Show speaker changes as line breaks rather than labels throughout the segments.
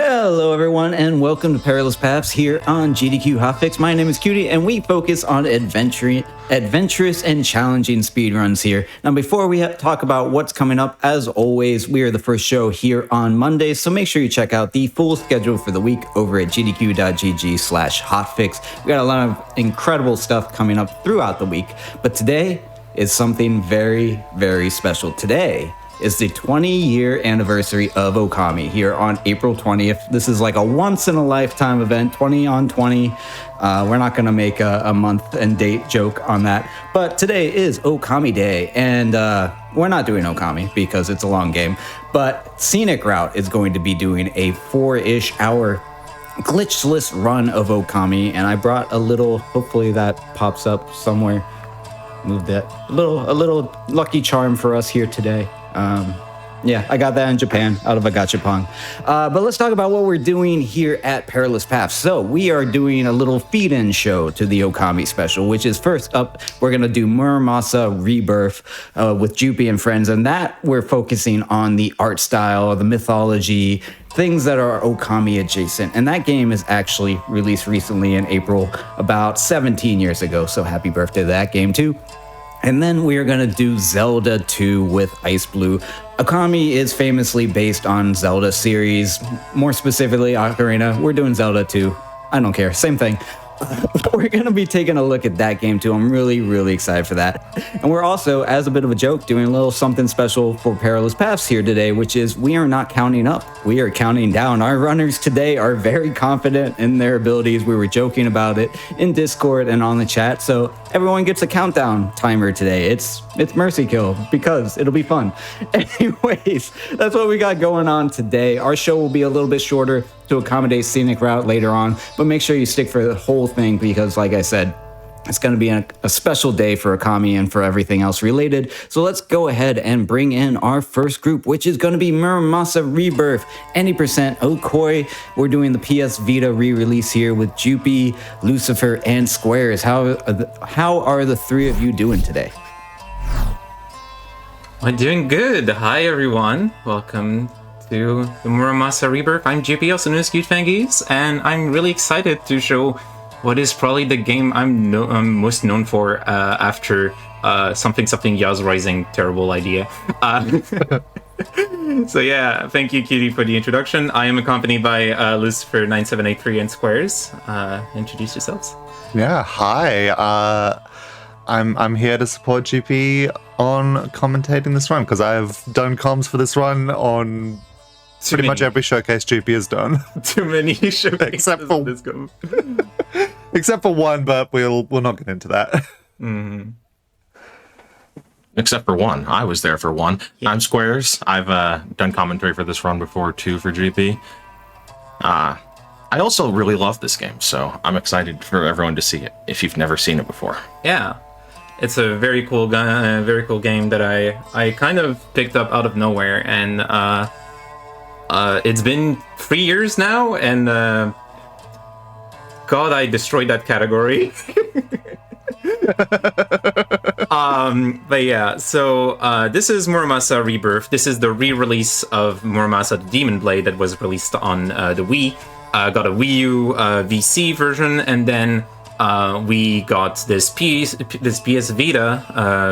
Hello everyone and welcome to Perilous Paths here on GDQ Hotfix. My name is Cutie and we focus on adventurous and challenging speedruns here. Now before we talk about what's coming up, as always, we are the first show here on Mondays, so make sure you check out the full schedule for the week over at gdq.gg/hotfix. We got a lot of incredible stuff coming up throughout the week, but today is something very, very special. Today is the 20-year anniversary of Okami here on April 20th. This is like a once-in-a-lifetime event, 20 on 20. We're not going to make a month and date joke on that, but today is Okami Day, and we're not doing Okami because it's a long game, but Scenic Route is going to be doing a 4-ish hour glitchless run of Okami, and I brought a little, hopefully that pops up somewhere. Move that. A little lucky charm for us here today. Yeah, I got that in Japan out of a gachapon. But let's talk about what we're doing here at Perilous Paths. So we are doing a little feed-in show to the Okami special, which is first up, we're going to do Muramasa Rebirth with Jupi and friends. And that we're focusing on the art style, the mythology, things that are Okami adjacent. And that game is actually released recently in April, about 17 years ago. So happy birthday to that game too. And then we are going to do Zelda II with Ice Blue. Okami is famously based on Zelda series, more specifically Ocarina. We're doing Zelda II. I don't care, same thing. We're going to be taking a look at that game too. I'm really, really excited for that. And we're also, as a bit of a joke, doing a little something special for Perilous Paths here today, which is we are not counting up. We are counting down. Our runners today are very confident in their abilities. We were joking about it in Discord and on the chat. So everyone gets a countdown timer today. It's Mercy Kill because it'll be fun. Anyways, that's what we got going on today. Our show will be a little bit shorter to accommodate Scenic Route later on, but make sure you stick for the whole thing because, like I said, it's going to be a special day for Okami and for everything else related. So let's go ahead and bring in our first group, which is going to be Muramasa Rebirth, any percent Okoi. We're doing the PS Vita re-release here with Jupi, Lucifer, and Squares. How are the three of you doing today?
I'm doing good. Hi, everyone. Welcome to the Muramasa Rebirth. I'm JP, also known as Cute Fangies, and I'm really excited to show what is probably the game I'm most known for after something Yaz Rising terrible idea. So yeah, thank you, Cutie, for the introduction. I am accompanied by Lucifer 9783 and Squares. Introduce yourselves.
Yeah, hi. I'm here to support GP on commentating this run because I've done comms for this run on pretty much every showcase GP has done.
Too many showcases
except for one, but we'll not get into that.
Mm-hmm.
Except for one. I was there for one. Yeah. I'm Squares. I've done commentary for this run before too for GP. I also really love this game, so I'm excited for everyone to see it if you've never seen it before.
Yeah. It's a very cool game that I kind of picked up out of nowhere, and it's been 3 years now, and God, I destroyed that category. But yeah, so this is Muramasa Rebirth. This is the re-release of Muramasa the Demon Blade that was released on the Wii. Got a Wii U VC version, and then we got this PS Vita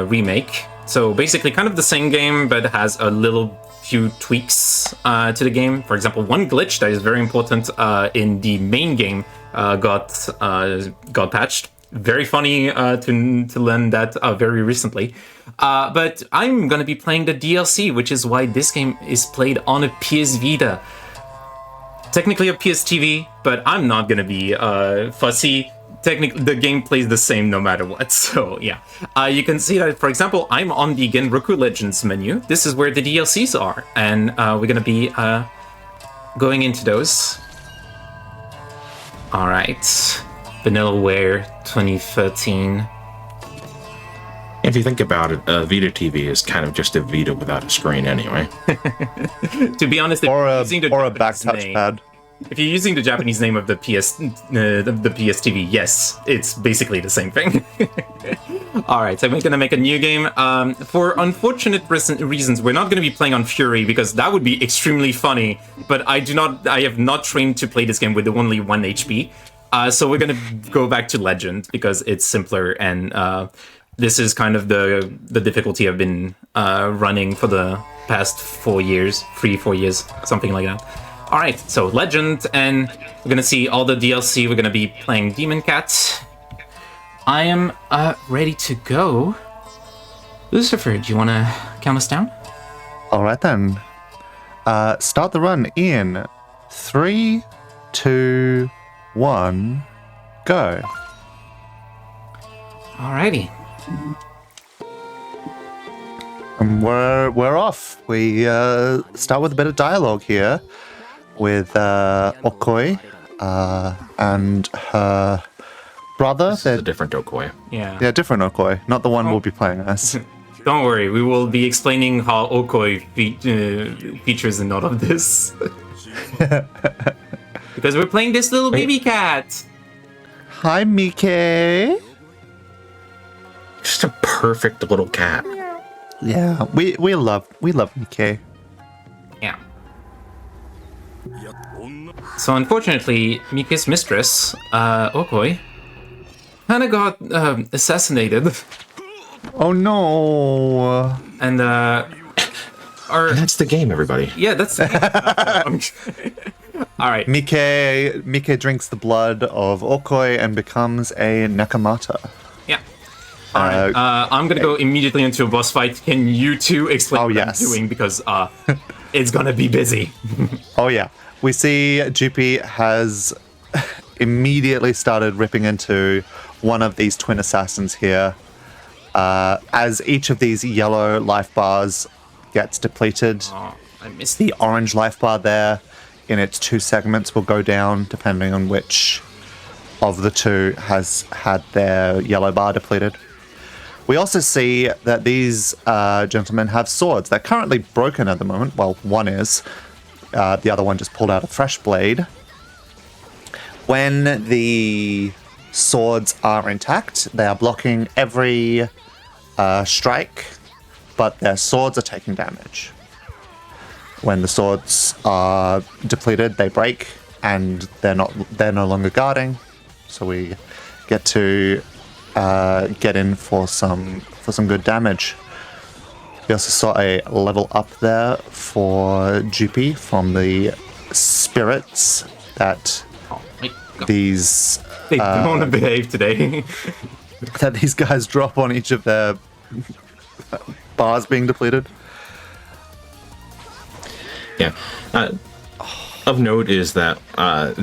remake. So basically kind of the same game, but has a little few tweaks to the game. For example, one glitch that is very important in the main game got patched. Very funny to learn that very recently. But I'm going to be playing the DLC, which is why this game is played on a PS Vita. Technically a PS TV, but I'm not going to be fussy. Technically, the game plays the same no matter what, so yeah. You can see that, for example, I'm on the Genroku Legends menu. This is where the DLCs are, and we're gonna be going into those. Alright. Vanillaware 2013.
If you think about it, Vita TV is kind of just a Vita without a screen anyway.
To be honest,
or a back touchpad.
If you're using the Japanese name of the PS TV, yes, it's basically the same thing. All right, so we're gonna make a new game. For unfortunate reasons, we're not gonna be playing on Fury because that would be extremely funny. But I have not trained to play this game with only 1 HP. So we're gonna go back to Legend because it's simpler, and this is kind of the difficulty I've been running for the past 4 years, 3-4 years, something like that. All right, so Legend, and we're gonna see all the DLC. We're gonna be playing Demon Cat. I am ready to go. Lucifer, do you want to count us down?
All right then. Start the run in 3, 2, 1, go.
Alrighty.
And we're off. We start with a bit of dialogue here with Okoi and her brother.
This is a different Okoi.
Yeah, different Okoi, not the one we'll be playing as.
Don't worry, we will be explaining how Okoi features in all of this. Because we're playing this little baby cat.
Hi, Mike.
Just a perfect little cat.
Yeah, we love Mike.
Yeah. So unfortunately, Mika's mistress, Okoi, kinda got assassinated.
Oh no!
And
That's the game, everybody.
yeah, that's all right.
Mike drinks the blood of Okoi and becomes a Nakamata.
Yeah. All right. I'm gonna go immediately into a boss fight. Can you two explain what
yes.
I'm doing because it's gonna be busy.
Oh yeah, we see GP has immediately started ripping into one of these twin assassins here. As each of these yellow life bars gets depleted,
I missed
the orange life bar there in its 2 segments will go down depending on which of the two has had their yellow bar depleted. We also see that these gentlemen have swords. They're currently broken at the moment. Well, one is. The other one just pulled out a fresh blade. When the swords are intact, they are blocking every strike, but their swords are taking damage. When the swords are depleted, they break, and they're no longer guarding. So we get to get in for some good damage. We also saw a level up there for GP from the spirits that these
They don't want to behave today.
that these guys drop on each of their bars being depleted.
Yeah. Of note is that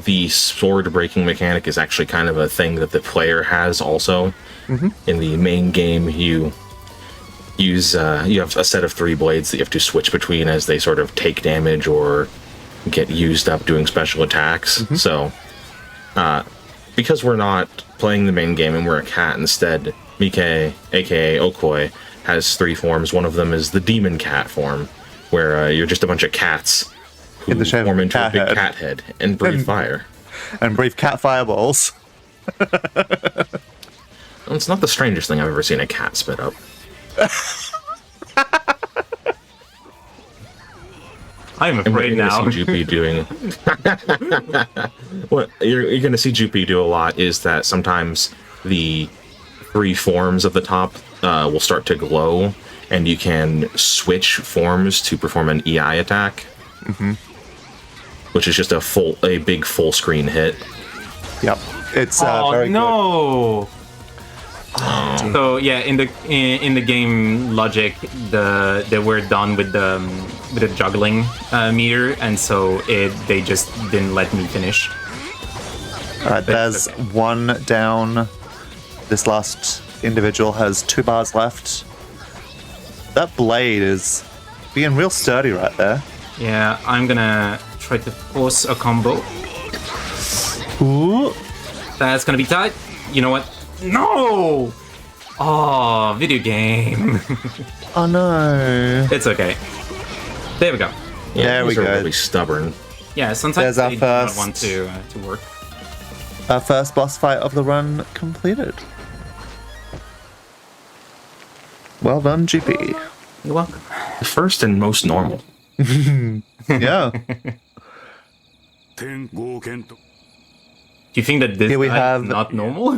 the sword breaking mechanic is actually kind of a thing that the player has also. Mm-hmm. In the main game, you have a set of 3 blades that you have to switch between as they sort of take damage or get used up doing special attacks. Mm-hmm. So, because we're not playing the main game and we're a cat instead, Mike, aka Okoi, has 3 forms. One of them is the demon cat form, where you're just a bunch of cats who form into a big cat head and breathe fire.
And breathe cat fireballs.
Well, it's not the strangest thing I've ever seen a cat spit up.
I'm afraid now.
See GP doing what you're going to see GP do a lot is that sometimes the 3 forms of the top will start to glow, and you can switch forms to perform an EI attack, which is just a big full screen hit.
Yep, it's very good.
No. So yeah, in the game logic, they were done with the juggling meter, and so they just didn't let me finish.
All right, there's one down. This last individual has 2 bars left. That blade is being real sturdy right there.
Yeah, I'm gonna try to force a combo.
Ooh,
That's gonna be tight. You know what? No! Oh, video game.
oh no.
It's okay. There we go.
Yeah,
There we
these are
go.
really stubborn.
Yeah, sometimes
There's our
they do not
first-
want to work.
Our first boss fight of the run completed. Well done, GP.
You're welcome.
The first and most normal.
Yeah.
Do you think that this
Here we
guy
have-
is not normal?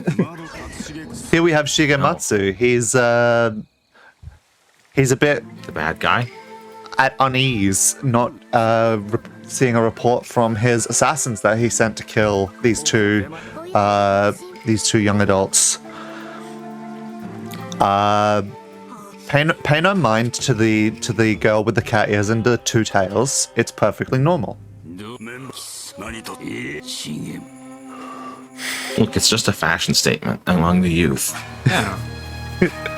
Here we have Shigematsu. He's a bit
The bad guy.
at unease, not seeing a report from his assassins that he sent to kill these two young adults. Pay no mind to the girl with the cat ears and the two tails. It's perfectly normal.
Look, it's just a fashion statement among the youth.
Yeah.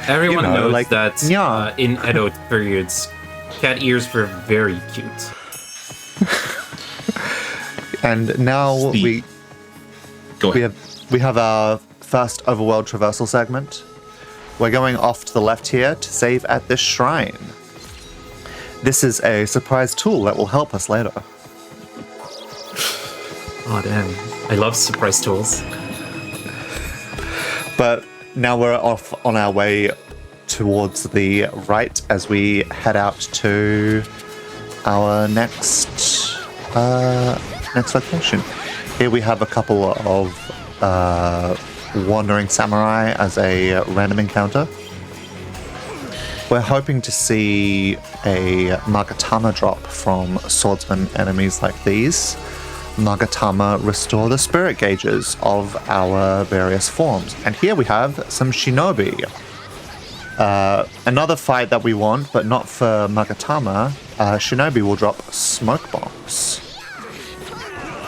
Everyone
You know,
knows
like,
that
yeah.
in adult periods, cat ears were very cute.
And now
Speed. Go ahead.
we have our first overworld traversal segment. We're going off to the left here to save at this shrine. This is a surprise tool that will help us later.
Oh damn! I love surprise tools.
But now we're off on our way towards the right as we head out to our next location. Here we have a couple of wandering samurai as a random encounter. We're hoping to see a Magatama drop from swordsman enemies like these. Magatama restore the spirit gauges of our various forms. And here we have some shinobi. Another fight that we want, but not for Magatama. Shinobi will drop smoke bombs.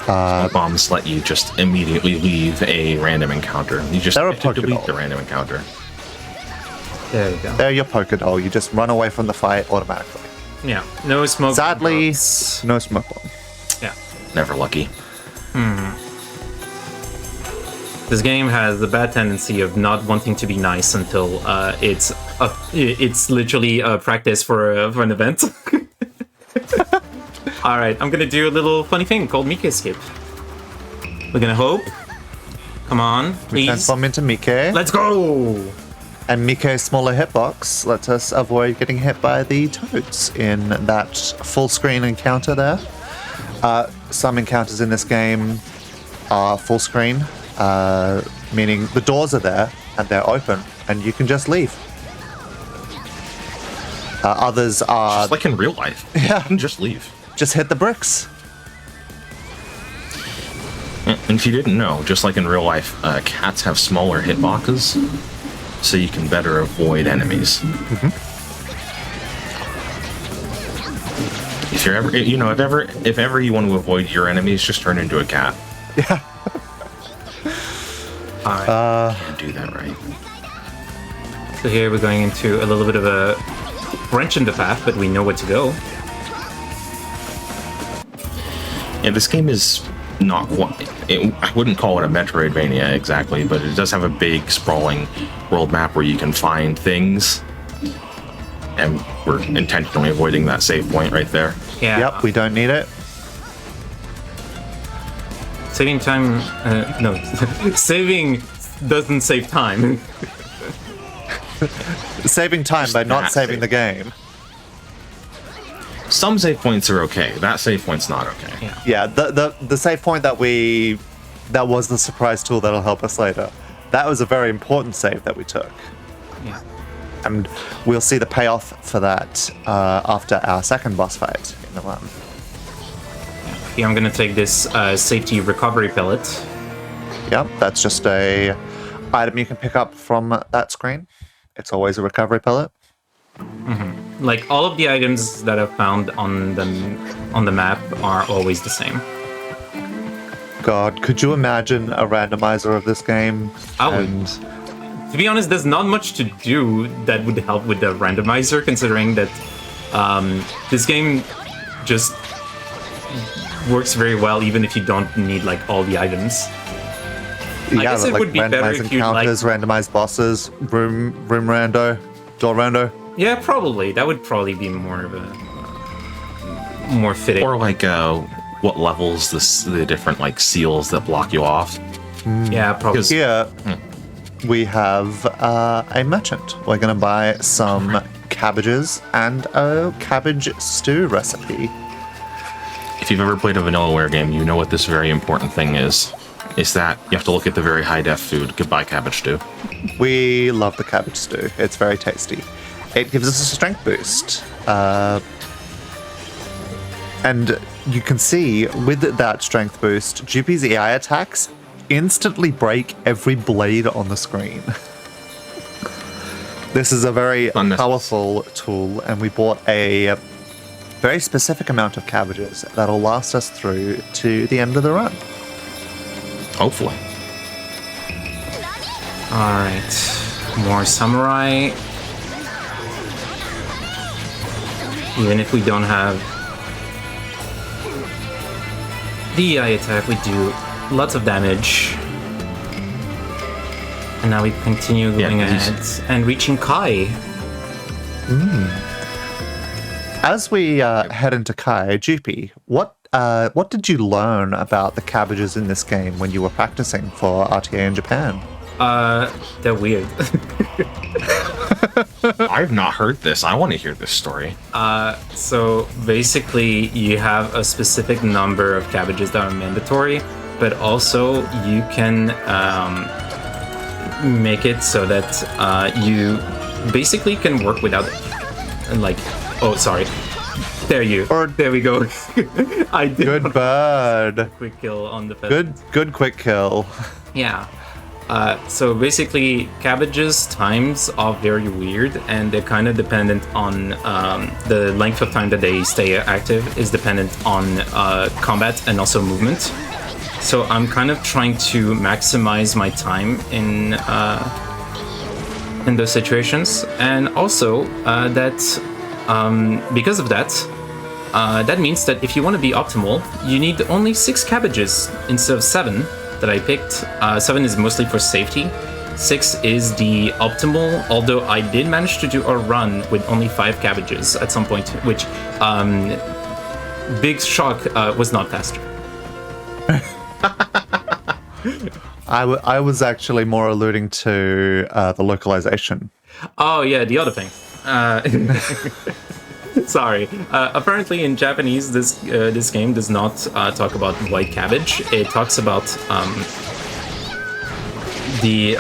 Bombs let you just immediately leave a random encounter. You just
They're a
have to delete
Pokédoll.
the random encounter.
There you go.
They're your Pokédoll. You just run away from the fight automatically.
Yeah. No smoke.
Sadly,
bombs.
no smoke bomb.
Yeah.
Never lucky.
This game has the bad tendency of not wanting to be nice until it's literally a practice for an event. All right, I'm gonna do a little funny thing called Mike Skip. We're gonna hope. Come on,
We
please.
transform into Mike.
Let's go.
And Mike's smaller hitbox lets us avoid getting hit by the toads in that full screen encounter there. Some encounters in this game are full screen, meaning the doors are there and they're open and you can just leave. Others are
Just like in real life.
Yeah.
You can just leave.
just hit the bricks.
And if you didn't know, just like in real life, cats have smaller hitboxes, so you can better avoid enemies. If you're ever, if ever you want to avoid your enemies, just turn into a cat.
Yeah.
All right.
Can't do that right.
So here we're going into a little bit of a wrench in the path, but we know where to go.
Yeah, this game is not quite. I wouldn't call it a Metroidvania exactly, but it does have a big, sprawling world map where you can find things. And we're intentionally avoiding that save point right there.
Yeah.
Yep, we don't need it.
Saving time. No, saving doesn't save time.
Saving time by not
That
saving
save.
the game.
Some save points are okay. That save point's not okay.
Yeah.
Yeah, the save point that was the surprise tool that'll help us later. That was a very important save that we took.
Yeah.
And we'll see the payoff for that after our second boss fight in the run.
Yeah, I'm gonna take this safety recovery pellet.
Yep, that's just a item you can pick up from that screen. It's always a recovery pellet.
Like all of the items that I've found on the map are always the same.
God, could you imagine a randomizer of this game?
I would.
And
To be honest, there's not much to do that would help with the randomizer, considering that this game just works very well even if you don't need like all the items.
yeah,
guess it
like
would be better
randomized
if you'd, like-
encounters, randomized bosses, room rando, door rando.
Yeah, probably. That would probably be more of a more fitting.
Or like what levels the different like seals that block you off.
Yeah, probably.
Because-
Here, we have a merchant. We're going to buy some cabbages and a cabbage stew recipe.
If you've ever played a Vanillaware game, you know what this very important thing is that you have to look at the very high-def food. Goodbye, cabbage stew.
We love the cabbage stew. It's very tasty. It gives us a strength boost. And you can see with that strength boost, GP's AI attacks instantly break every blade on the screen. This is a very powerful tool, and we bought a very specific amount of cabbages that'll last us through to the end of the run.
Hopefully.
Alright. More samurai. Even if we don't have the AI attack, we do lots of damage. And now we continue going ahead and reaching Kai.
As we head into Kai, GP, what did you learn about the cabbages in this game when you were practicing for RTA in Japan?
They're weird.
I've not heard this. I want to hear this story.
So basically, you have a specific number of cabbages that are mandatory, but also you can make it so that you basically can work without it. Like, oh, sorry. There we go. I did.
Good bird.
Quick kill on the pheasant.
Good quick kill.
Yeah. So basically, cabbages times are very weird, and they're kind of dependent on the length of time that they stay active is dependent on combat and also movement. So I'm kind of trying to maximize my time in those situations, and also because of that, that means that if you want to be optimal, you need only 6 cabbages instead of 7. That I picked. 7 is mostly for safety. 6 is the optimal, although I did manage to do a run with only 5 cabbages at some point, which, big shock, was not faster.
I was actually more alluding to the localization.
Oh yeah, the other thing. Sorry. Apparently, in Japanese, this game does not talk about white cabbage. It talks about the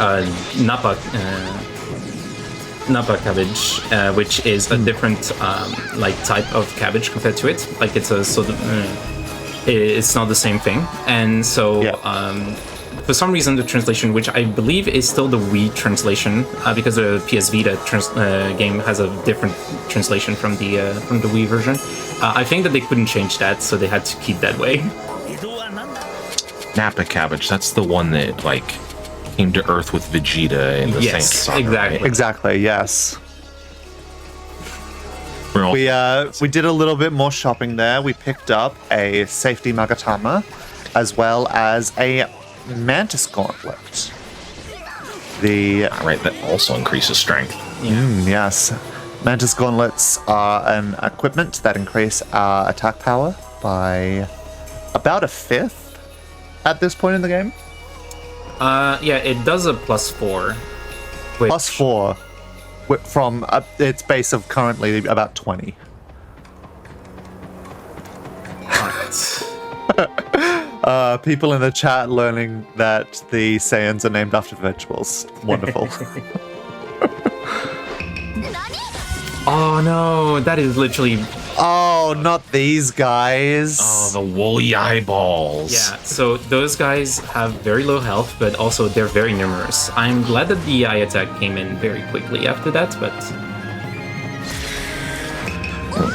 Napa cabbage, which is a different type of cabbage compared to it. Like it's a sort of, it's not the same thing. And so. Yeah. For some reason, the translation, which I believe is still the Wii translation, because the PS Vita game has a different translation from the Wii version. I think that they couldn't change that, so they had to keep that way.
Napa cabbage, that's the one that came to Earth with Vegeta in the Saint Saga,
exactly.
Right?
Exactly. Yes. We did a little bit more shopping there. We picked up a safety Magatama, as well as a Mantis Gauntlet.
Right, that also increases strength.
Yes. Mantis Gauntlets are an equipment that increase our attack power by about 1/5 at this point in the game.
Yeah, it does a +4. Which...
+4 from its base of currently about 20. People in the chat learning that the Saiyans are named after vegetables. Wonderful.
Oh no, that is literally...
Oh, not these guys.
Oh, the woolly eyeballs.
Yeah, so those guys have very low health, but also they're very numerous. I'm glad that the eye attack came in very quickly after that, but...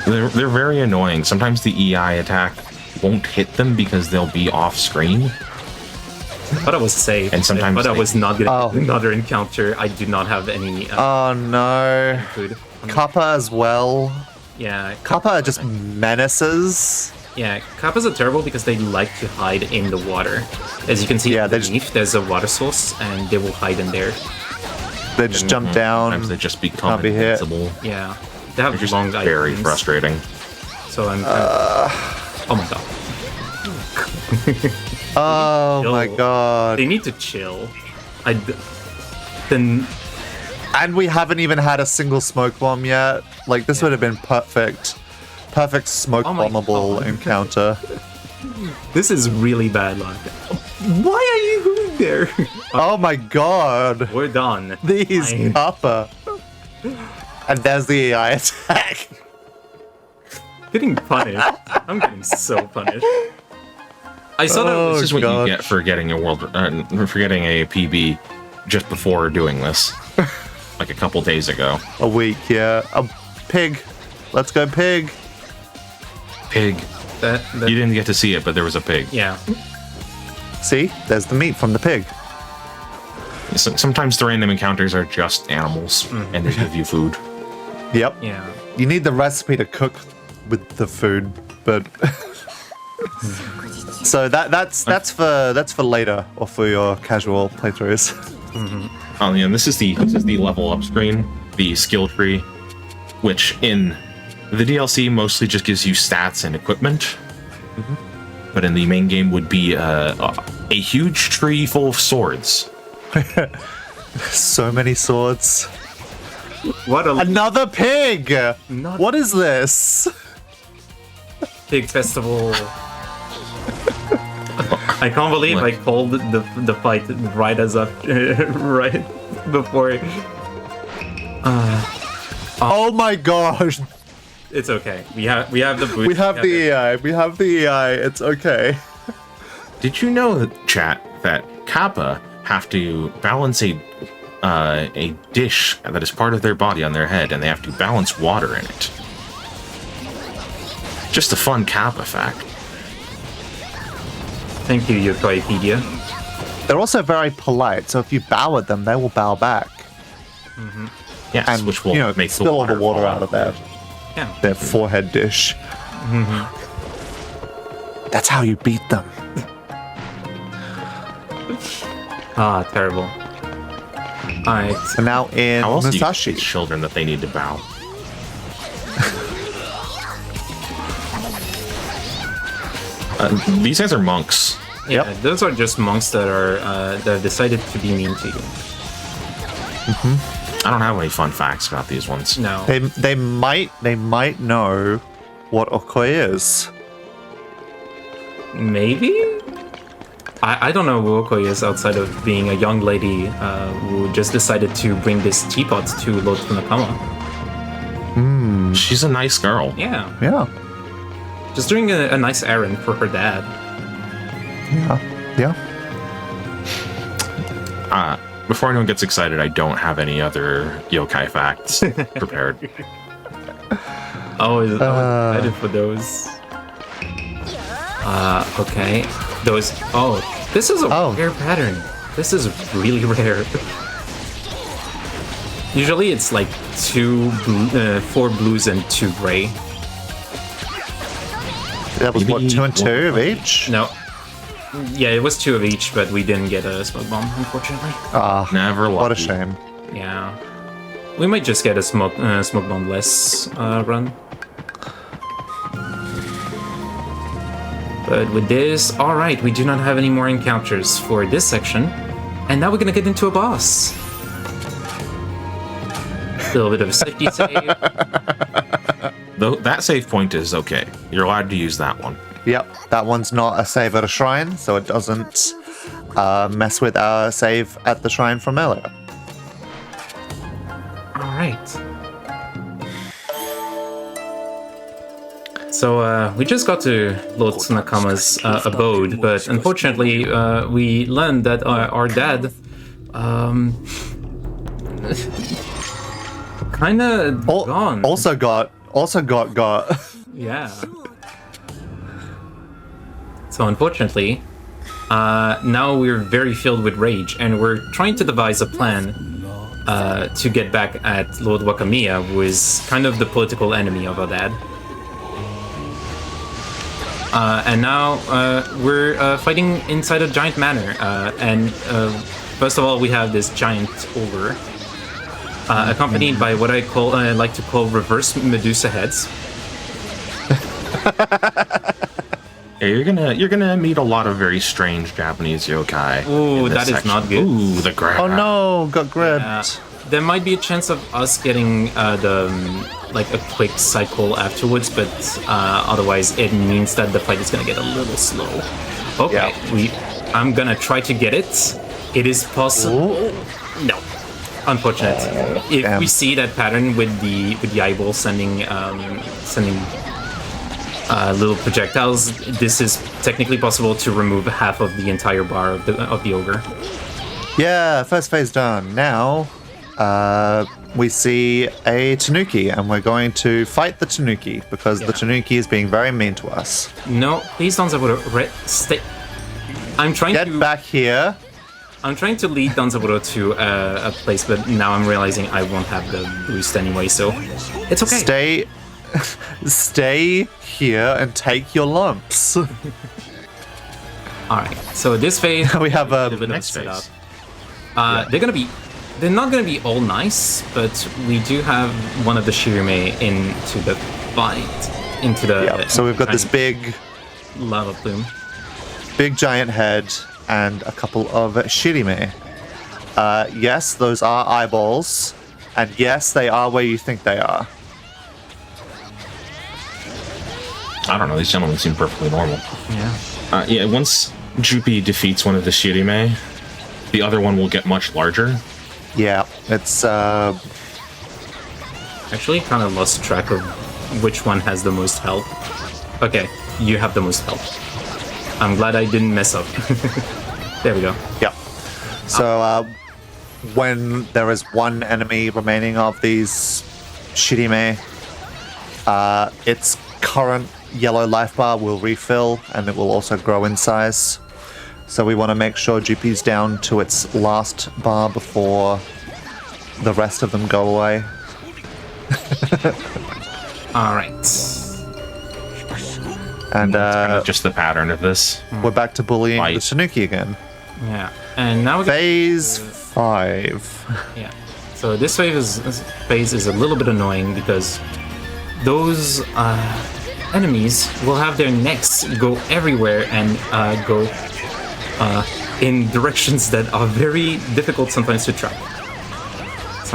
They're very annoying. Sometimes the EI attack won't hit them because they'll be off screen.
But I was safe.
And sometimes
but I was not getting
Oh.
another encounter. I do not have any
Oh no.
food.
Kappa as well.
Yeah.
Kappa are just menaces.
Yeah, Kappas are terrible because they like to hide in the water. As you can see underneath, there's a water source, and they will hide in there.
They just jump down.
Sometimes they just become
Can't be hit.
invincible.
Yeah. They have
They're just
long
very
items,
frustrating.
So I'm... oh my god.
Oh my god.
They need to chill. Then
And we haven't even had a single smoke bomb yet. Like, this would have been perfect smoke
Oh my
bombable
God.
encounter.
this is really bad luck. Why are you going there?
Oh my god.
We're done.
These
Fine.
Kappa. And there's the AI attack.
Getting punished. I'm getting so punished. I saw that.
Oh,
This is what
God.
you get for getting a for getting a PB just before doing this, like a couple days ago.
A week, yeah. A pig. Let's go pig.
Pig.
that
You didn't get to see it, but there was a pig.
yeah.
See? There's the meat from the pig.
Sometimes the random encounters are just animals, and they give you food.
Yep.
Yeah.
You need the recipe to cook with the food, but so that's for later or for your casual playthroughs.
Oh yeah, and this is the level up screen, the skill tree, which in the DLC mostly just gives you stats and equipment, but in the main game would be a huge tree full of swords.
So many swords.
What a
Another pig!
Not-
What is this?
big festival. I can't believe I called the fight right as up right before.
Oh my gosh!
It's okay. We have the boot.
We have the EI. We have the EI. It's okay.
Did you know, chat, that Kappa have to balance a dish that is part of their body on their head, and they have to balance water in it? Just a fun Kappa fact.
Thank you, Wikipedia.
They're also very polite, so if you bow at them, they will bow back.
Yes,
And,
which will
you know,
make
spill all the water
fall
out of their
Yeah.
forehead dish. That's how you beat them.
Ah, terrible. Alright.
So now in
How else do you
Musashi.
teach children that they need to bow? These guys are monks.
Yeah,
Yep.
those are just monks that are that have decided to be mean to you.
I don't have any fun facts about these ones.
No.
They might know what Okoi is.
Maybe? I don't know who Okoi is outside of being a young lady who just decided to bring this teapot to Lord Funakama.
She's a nice girl.
Yeah.
Yeah.
Just doing a nice errand for her dad.
Yeah.
Before anyone gets excited, I don't have any other yokai facts prepared.
I was excited for those. Okay. Those. Oh, this is a rare pattern. This is really rare. Usually it's like 4 blues and 2 gray.
That was what,
Maybe
2 and 2 of
one-
each?
No. Yeah, it was 2 of each, but we didn't get a smoke bomb, unfortunately.
Ah,
Never lucky.
what a shame.
Yeah. We might just get a smoke bomb less run. But with this, alright, we do not have any more encounters for this section. And now we're gonna get into a boss. A little bit of a safety save.
Though that save point is okay. You're allowed to use that one.
Yep, that one's not a save at a shrine, so it doesn't mess with our save at the shrine from earlier.
Alright. So, we just got to Lord Tsunakama's abode, but unfortunately, we learned that our dad, kinda gone.
Also got.
Yeah. So unfortunately, now we're very filled with rage, and we're trying to devise a plan to get back at Lord Wakamiya, who is kind of the political enemy of our dad. And now we're fighting inside a giant manor, and first of all, we have this giant ogre, accompanied by what I like to call reverse Medusa heads.
Yeah, you're gonna meet a lot of very strange Japanese yokai.
Ooh,
in this
that is
section.
not good.
Ooh, the grab.
Oh no, got grabbed.
There might be a chance of us getting like a quick cycle afterwards, but otherwise it means that the fight is gonna get a little slow. Okay, I'm gonna try to get it. It is possible. No, unfortunate. If we see that pattern with the eyeball sending little projectiles, this is technically possible to remove half of the entire bar of the ogre.
Yeah, first phase done. Now, we see a Tanuki, and we're going to fight the Tanuki because the Tanuki is being very mean to us.
No, please don't stay. I'm trying
Get
to
back here.
I'm trying to lead Danzaburo to a place, but now I'm realizing I won't have the boost anyway, so it's okay.
Stay here and take your lumps.
All right. So this phase
We have a
bit of
next
setup.
phase.
They're not gonna be all nice, but we do have one of the Shirime into the fight, into the.
So we've got this big
lava plume.
big giant head and a couple of Shirime. Yes, those are eyeballs, and yes, they are where you think they are.
I don't know. These gentlemen seem perfectly normal.
Yeah.
Once Jupi defeats one of the Shirime, the other one will get much larger.
Yeah, it's
Actually, kind of lost track of which one has the most health. Okay, you have the most health. I'm glad I didn't mess up. There we go.
yeah. So when there is one enemy remaining of these Shirime, its current yellow life bar will refill and it will also grow in size. So we want to make sure GP's down to its last bar before the rest of them go away.
All right.
And
Just the pattern of this.
we're back to bullying the
Fight.
Tanuki again.
Yeah. And now we
Phase 5.
Yeah. So this phase is a little bit annoying because those enemies will have their necks go everywhere and go in directions that are very difficult sometimes to track.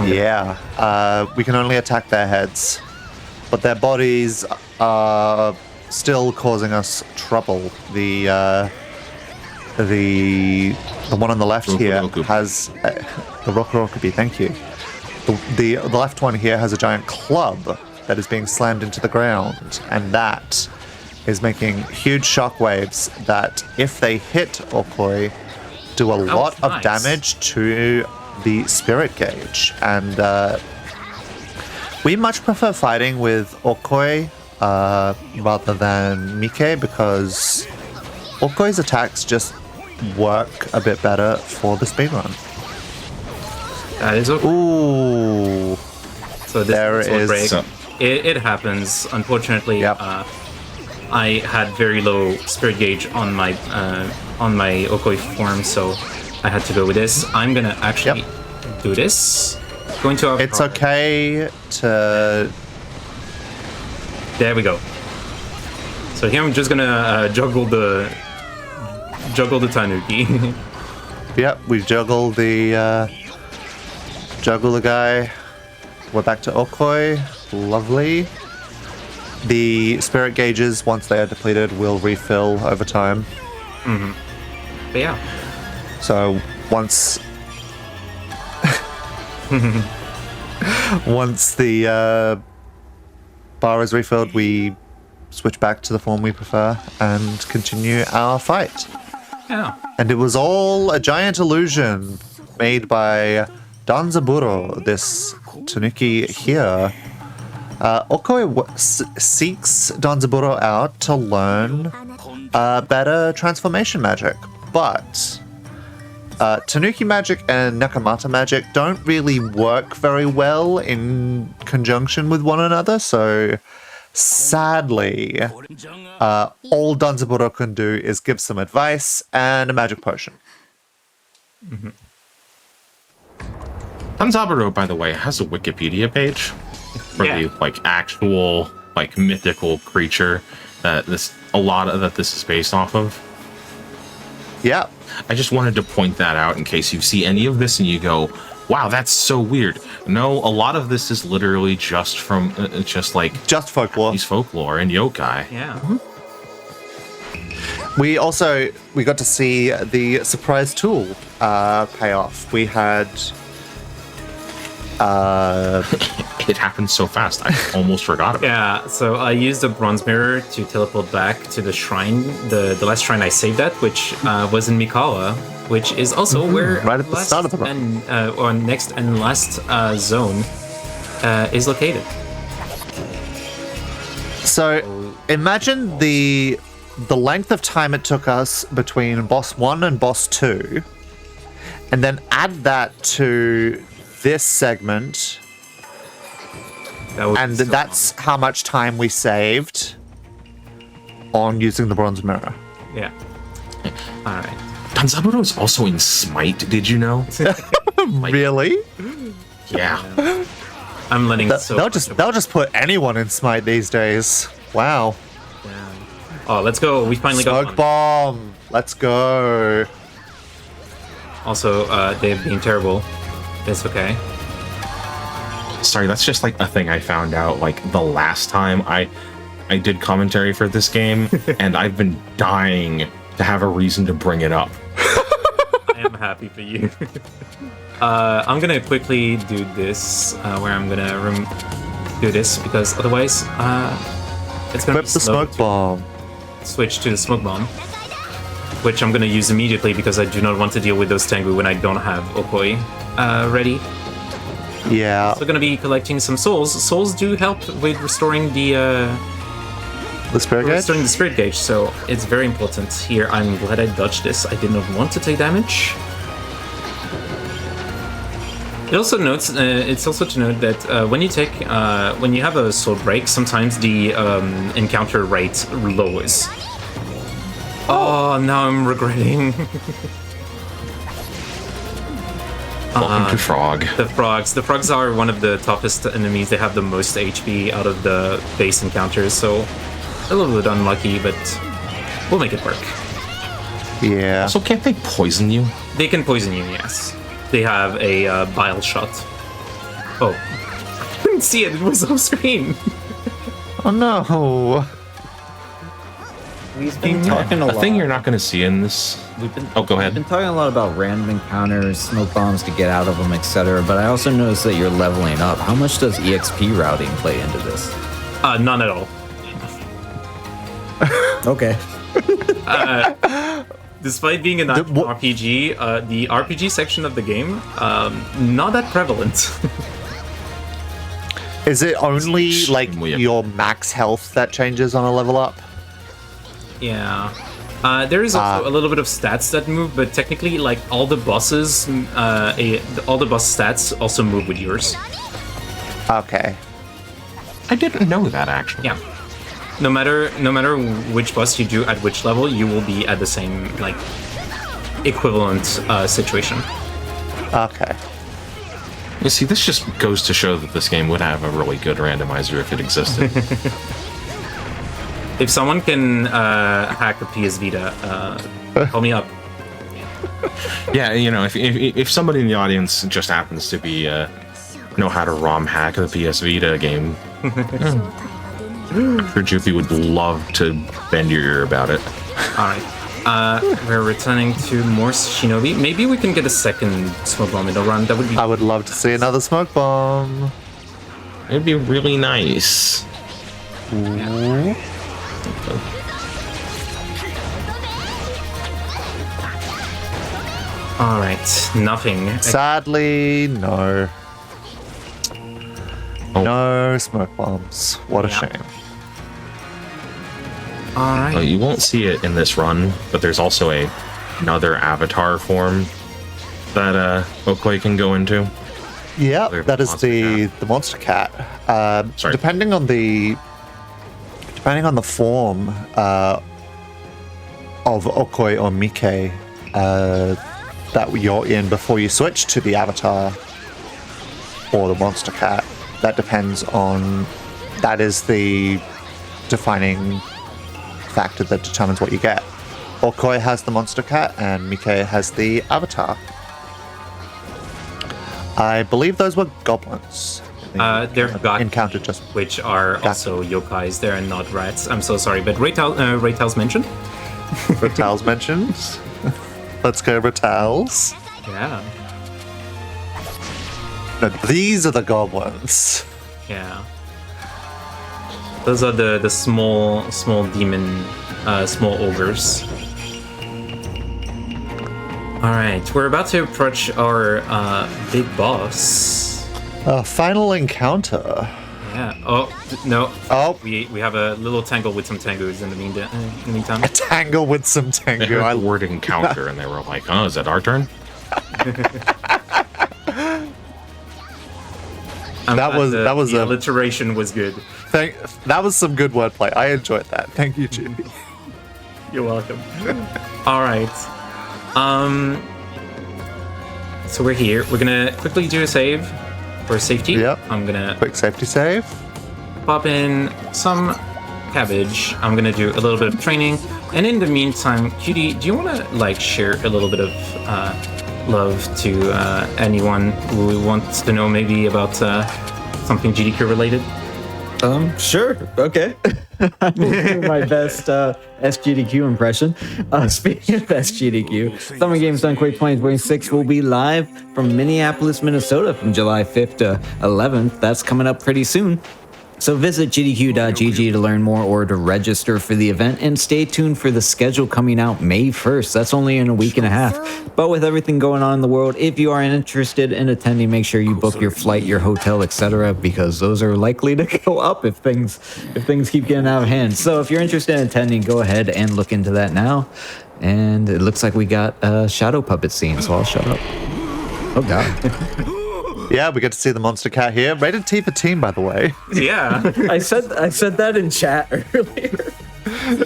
Yeah, we can only attack their heads, but their bodies are still causing us trouble. The one on the left here has the Rokurokubi. Thank you. The left one here has a giant club that is being slammed into the ground, and that is making huge shockwaves that, if they hit Okoi, do a lot of
nice.
damage to the spirit gauge. And we much prefer fighting with Okoi rather than Mike, because Okoi's attacks just work a bit better for the speedrun.
That is okay.
Ooh.
So
There
this will
is-
break.
So-
It happens. Unfortunately,
Yep.
I had very low spirit gauge on my Okoi form, so I had to go with this. I'm gonna actually do this. Going to our
It's okay to...
There we go. So here I'm just gonna juggle the Tanuki.
Yep, we juggle the guy. We're back to Okoi. Lovely. The spirit gauges, once they are depleted, will refill over time.
But yeah,
So once once the bar is refilled, we switch back to the form we prefer and continue our fight.
yeah.
And it was all a giant illusion made by Danzaburo, this Tanuki here. Okoi seeks Danzaburo out to learn better transformation magic, but Tanuki magic and Nakamata magic don't really work very well in conjunction with one another, so sadly, all Danzaburo can do is give some advice and a magic potion.
Danzaburo, by the way, has a Wikipedia page for the actual mythical creature. that this is based off of.
Yeah.
I just wanted to point that out in case you see any of this and you go, wow, that's so weird. No, a lot of this is literally just from just
folklore.
Japanese folklore and yokai.
Yeah.
We got to see the surprise tool pay off. We had
It happened so fast, I almost forgot about it.
Yeah, so I used the bronze mirror to teleport back to the shrine, the last shrine I saved at, which was in Mikawa, which is also where
right at the start of the run.
or next and last zone is located.
So imagine the length of time it took us between boss 1 and boss 2, and then add that to this segment, and that's how much time we saved on using the bronze mirror.
Yeah. All right.
Danzaburo is also in Smite, did you know?
Really?
Yeah.
I'm letting
They'll just put anyone in Smite these days. Wow.
Yeah. Oh, let's go. We finally got
Smoke bomb. Let's go.
Also, they've been terrible. It's okay.
Sorry, that's just like a thing I found out like the last time I did commentary for this game, and I've been dying to have a reason to bring it up.
I am happy for you. I'm gonna quickly do this, where I'm gonna do this, because otherwise, it's gonna
Whip
be
the
slow
smoke bomb.
switch to the smoke bomb, which I'm gonna use immediately because I do not want to deal with those Tengu when I don't have Okoi ready.
Yeah.
So gonna be collecting some souls. Souls do help with restoring the
spirit gauge?
restoring the spirit gauge, so it's very important. Here, I'm glad I dodged this. I did not want to take damage. It's also to note that when you have a soul break, sometimes the encounter rate lowers. Oh, now I'm regretting.
Welcome to Frog.
The frogs are one of the toughest enemies. They have the most HP out of the base encounters, so a little bit unlucky, but we'll make it work.
Yeah.
So can't they poison you?
They can poison you, yes. They have a bile shot. Oh. I couldn't see it. It was off screen.
Oh no.
We've been talking a lot.
thing you're not going to see in this. Go ahead.
We've been talking a lot about random encounters, smoke bombs to get out of them, etc. But I also noticed that you're leveling up. How much does EXP routing play into this?
None at all.
Okay.
Despite being an RPG, the RPG section of the game, not that prevalent.
Is it only like
Weird.
your max health that changes on a level up?
Yeah. There is also a little bit of stats that move, but technically, like, all the bosses, all the boss stats also move with yours.
Okay.
I didn't know that, actually.
Yeah. No matter which boss you do at which level, you will be at the same, like, equivalent situation.
Okay.
You see, this just goes to show that this game would have a really good randomizer if it existed.
If someone can hack a PS Vita, call me up.
Yeah, you know, if somebody in the audience just happens to be know how to ROM hack the PS Vita game, I'm sure Juppy would love to bend your ear about it.
All right. We're returning to more Shinobi. Maybe we can get a second smoke bomb in the run. That would be.
I would love to see another smoke bomb.
It'd be really nice.
Ooh.
All right. Nothing.
Sadly, no.
Oh.
No smoke bombs. What a
Yeah.
shame.
All right.
You won't see it in this run, but there's also another avatar form that Okoi can go into.
Yeah,
Clear
that is
monster
the monster cat.
Sorry.
Depending on the form of Okoi or Mike that you're in before you switch to the avatar or the monster cat, that depends on, that is the defining factor that determines what you get. Orkoi has the monster cat, and Mike has the avatar. I believe those were goblins.
They're god
encountered just
which are also yokais. They're not rats. I'm so sorry, but Raytal's mentioned.
Ratal's mentioned. Let's go Ratals.
Yeah.
No, these are the goblins.
Yeah. Those are the small demon, small ogres. All right, we're about to approach our big boss.
Final encounter.
Yeah. Oh no.
Oh,
We have a little tangle with some tangoos in the meantime.
a tangle with some
I
tango.
heard the word encounter, and they were like, "Oh, is that our turn?"
That was
the alliteration was good.
That was some good wordplay. I enjoyed that. Thank you, Jimmy.
You're welcome. All right. So we're here. We're gonna quickly do a save for safety.
Yep.
I'm gonna
Quick safety save.
pop in some cabbage. I'm gonna do a little bit of training, and in the meantime, Cutie, do you want to like share a little bit of love to anyone who wants to know maybe about something GDQ related?
Sure. Okay. I will do my best SGDQ impression. Speaking of SGDQ, Summer Games Done Quick 2026 will be live from Minneapolis, Minnesota from July 5th to 11th. That's coming up pretty soon. So visit gdq.gg to learn more or to register for the event, and stay tuned for the schedule coming out May 1st. That's only in a week and a half. But with everything going on in the world, if you are interested in attending, make sure you book your flight, your hotel, etc., because those are likely to go up if things keep getting out of hand. So if you're interested in attending, go ahead and look into that now. And it looks like we got a shadow puppet scene, so I'll shut up. Oh god.
Yeah, we get to see the monster cat here. Rated T for teen, by the way.
Yeah.
I said that in chat earlier.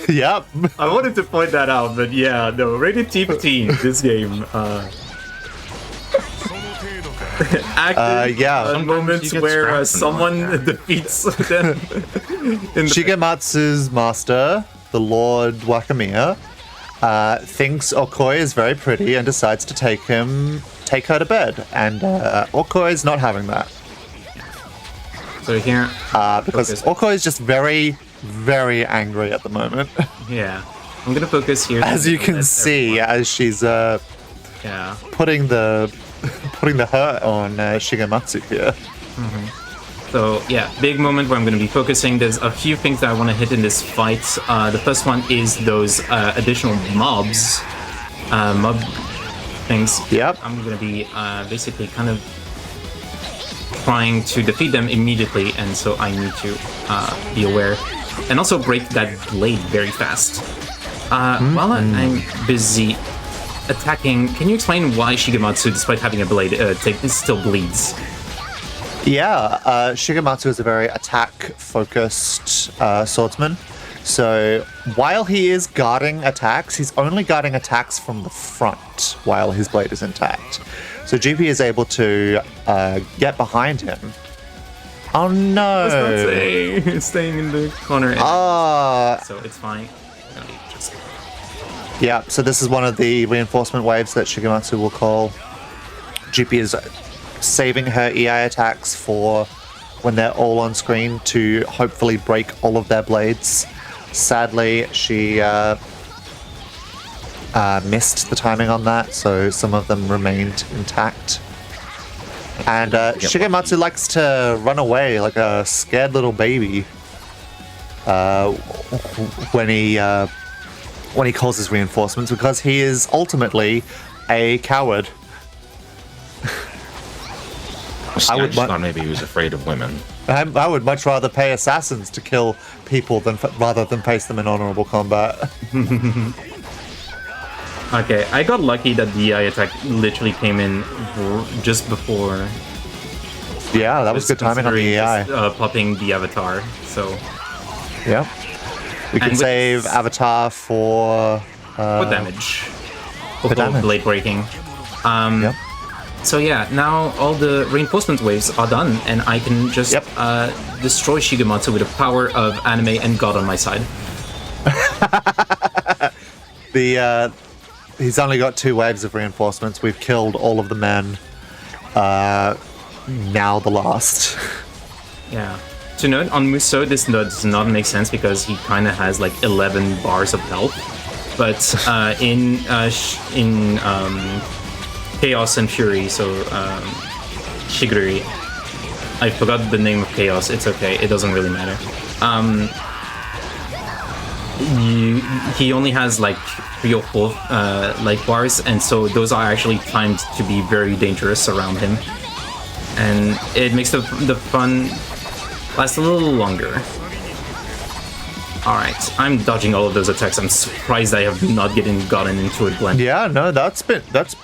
Yep.
I wanted to point that out, but yeah, no, rated T for teen, this game.
Yeah.
On moments where someone defeats them.
Shigematsu's master, the Lord Wakamiya, thinks Orkoi is very pretty and decides to take her to bed. And Orkoi is not having that.
So here,
because Orkoi is just very, very angry at the moment.
yeah, I'm gonna focus here.
As you can see, as she's
yeah,
putting the hurt on Shigematsu here.
So yeah, big moment where I'm going to be focusing. There's a few things that I want to hit in this fight. The first one is those additional mob things.
Yep.
I'm going to be basically kind of trying to defeat them immediately, and so I need to be aware. And also break that blade very fast. While I'm busy attacking, can you explain why Shigematsu, despite having a blade, still bleeds?
Yeah, Shigematsu is a very attack-focused swordsman. So while he is guarding attacks, he's only guarding attacks from the front while his blade is intact. So GP is able to get behind him. Oh no!
It's staying in the corner. So it's fine.
Yeah, so this is one of the reinforcement waves that Shigematsu will call. GP is saving her EI attacks for when they're all on screen to hopefully break all of their blades. Sadly, she missed the timing on that, so some of them remained intact. And Shigematsu likes to run away like a scared little baby when he calls his reinforcements, because he is ultimately a coward.
I just thought maybe he was afraid of women.
I would much rather pay assassins to kill people rather than face them in honorable combat.
Okay, I got lucky that the eye attack literally came in just before.
Yeah, that was good timing on the AI.
Popping the avatar, so.
Yeah. We can save avatar for
damage. For
damage.
blade breaking.
Yep.
So yeah, now all the reinforcement waves are done, and I can just destroy Shigematsu with the power of anime and God on my side.
He's only got 2 waves of reinforcements. We've killed all of the men. Now the last.
Yeah. To note, on Musso, this does not make sense because he kind of has like 11 bars of health. But in Chaos and Fury, so Shiguri, I forgot the name of Chaos. It's okay. It doesn't really matter. He only has like 3 or 4 life bars, and so those are actually timed to be very dangerous around him, and it makes the fun last a little longer. All right, I'm dodging all of those attacks. I'm surprised I have not gotten into a blend.
Yeah, no,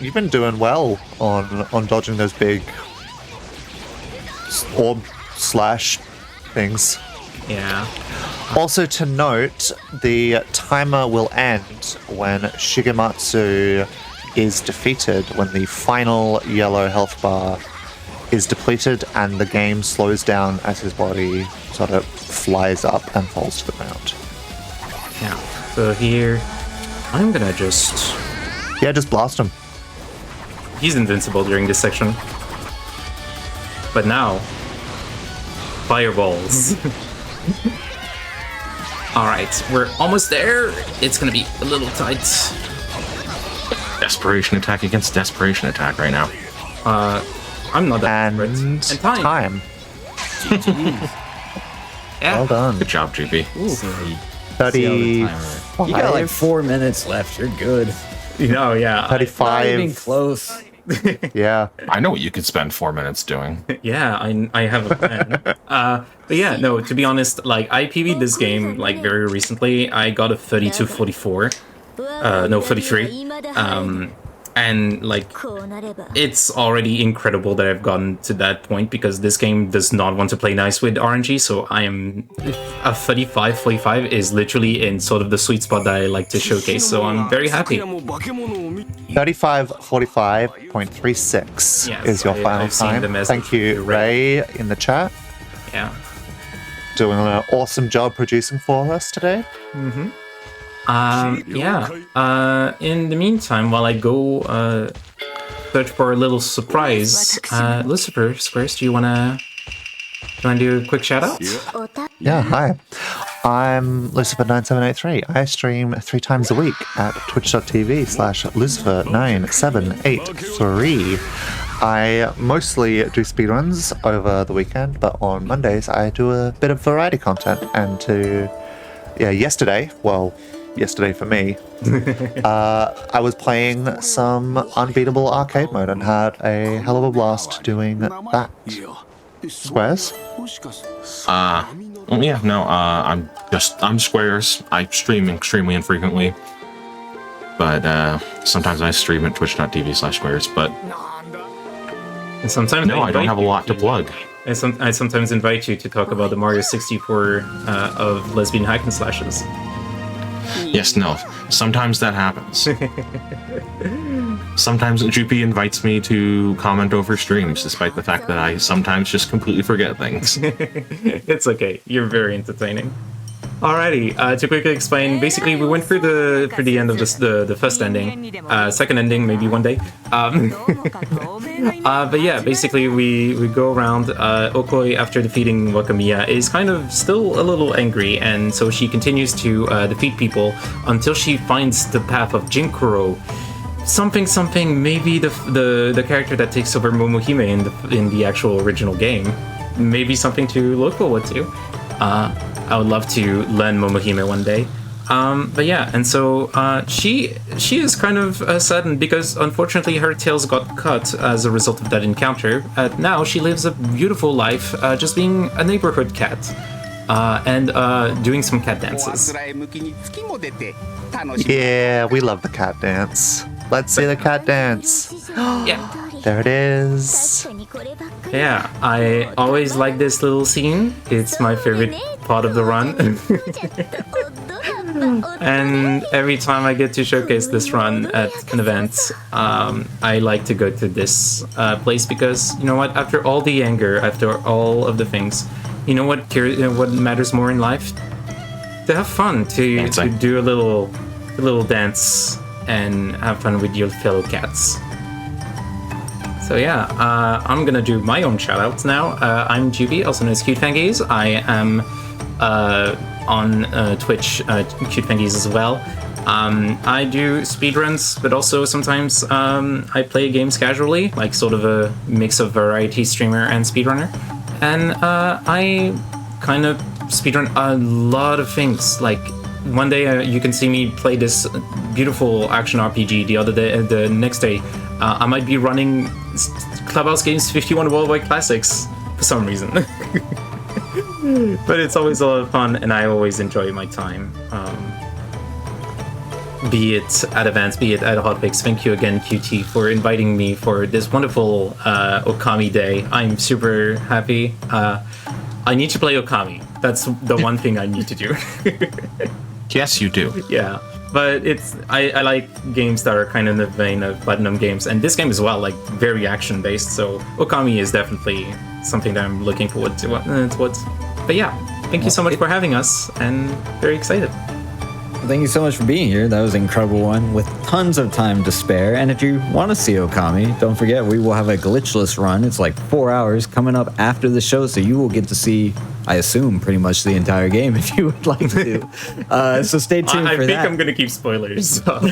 you've been doing well on dodging those big orb slash things.
Yeah.
Also to note, the timer will end when Shigematsu is defeated, when the final yellow health bar is depleted and the game slows down as his body sort of flies up and falls to the ground.
Yeah. So here, I'm gonna just...
Yeah, just blast him.
He's invincible during this section. But now, fireballs. Alright, we're almost there. It's gonna be a little tight.
Desperation attack against desperation attack right now.
I'm not that
And
desperate. And time. Yeah.
Well done.
Good job, GP.
30.
You got like 4 minutes left. You're good.
No, yeah.
Not even
35.
close.
Yeah.
I know what you could spend 4 minutes doing.
Yeah, I have a plan. But yeah, no, to be honest, like, I Pv'd this game, like, very recently. I got a 32-44. No, 33. And, like, it's already incredible that I've gotten to that point because this game does not want to play nice with RNG, so I am... A 35-45 is literally in sort of the sweet spot that I like to showcase, so I'm very happy.
35:45.36 is your final
I've seen the
time.
message.
Thank you,
You're right.
Ray, in the chat.
Yeah.
Doing an awesome job producing for us today.
Yeah. In the meantime, while I go search for a little surprise, Lucifer, Squares, do you wanna do a quick shout out?
Yeah, hi. I'm Lucifer9783. I stream 3 times a week at twitch.tv/Lucifer9783. I mostly do speedruns over the weekend, but on Mondays I do a bit of variety content. And yesterday for me, I was playing some unbeatable arcade mode and had a hell of a blast doing that. Squares?
I'm Squares. I stream extremely infrequently, but sometimes I stream at twitch.tv/Squares. But
And sometimes
I don't have a lot to plug.
I sometimes invite you to talk about the Mario 64 of lesbian hack and slashes.
Yes, no. Sometimes that happens. Sometimes GP invites me to comment over streams, despite the fact that I sometimes just completely forget things.
It's okay. You're very entertaining. Alrighty, to quickly explain, basically we went through the end of the first ending, second ending maybe one day. But yeah, basically we go around. Okoi, after defeating Wakamiya, is kind of still a little angry, and so she continues to defeat people until she finds the path of Jinkuro. Something, maybe the character that takes over Momohime in the actual original game. Maybe something to look forward to. I would love to learn Momohime one day. But yeah, and so she is kind of saddened because unfortunately her tails got cut as a result of that encounter. Now she lives a beautiful life, just being a neighborhood cat and doing some cat dances.
Yeah, we love the cat dance. Let's see the cat dance.
Yeah.
There it is.
Yeah, I always like this little scene. It's my favorite part of the run. And every time I get to showcase this run at an event, I like to go to this place because, you know what, after all the anger, after all of the things, you know what matters more in life? to have fun, to do a little dance and have fun with your fellow cats. So yeah, I'm gonna do my own shoutouts now. I'm GB, also known as Cute Fangies. I am on Twitch, Cute Fangies as well. I do speedruns, but also sometimes I play games casually, like sort of a mix of variety streamer and speedrunner. And I kind of speedrun a lot of things. Like one day you can see me play this beautiful action RPG. The next day, I might be running Clubhouse Games 51 Worldwide Classics for some reason. But it's always a lot of fun, and I always enjoy my time. Be it at events, be it at Hotfix. Thank you again, QT, for inviting me for this wonderful Okami day. I'm super happy. I need to play Okami. That's the one thing I need to do.
Yes, you do.
Yeah, but I like games that are kind of in the vein of Platinum games, and this game as well, like very action based. So Okami is definitely something that I'm looking forward to towards. But yeah, thank you so much for having us, and very excited.
Thank you so much for being here. That was an incredible one with tons of time to spare. And if you want to see Okami, don't forget we will have a glitchless run. It's like 4 hours coming up after the show, so you will get to see, I assume, pretty much the entire game if you would like to. So stay tuned for that.
I think I'm going to keep spoilers. So.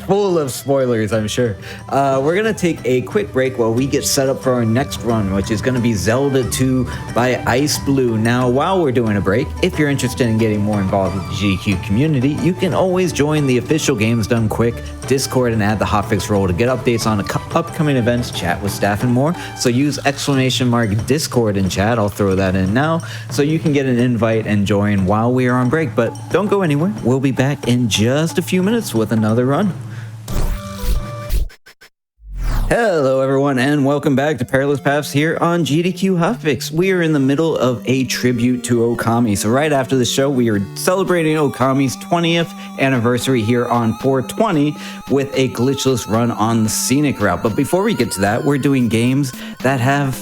Full of spoilers, I'm sure. We're going to take a quick break while we get set up for our next run, which is going to be Zelda II by Ice Blue. Now, while we're doing a break, if you're interested in getting more involved with the GDQ community, you can always join the official Games Done Quick Discord and add the Hotfix role to get updates on upcoming events, chat with staff, and more. So use !Discord in chat. I'll throw that in now so you can get an invite and join while we are on break. But don't go anywhere. We'll be back in just a few minutes with another run. Hello everyone, and welcome back to Perilous Paths here on GDQ Hotfix. We are in the middle of a tribute to Okami. So right after the show, we are celebrating Okami's 20th anniversary here on 420 with a glitchless run on the scenic route. But before we get to that, we're doing games that have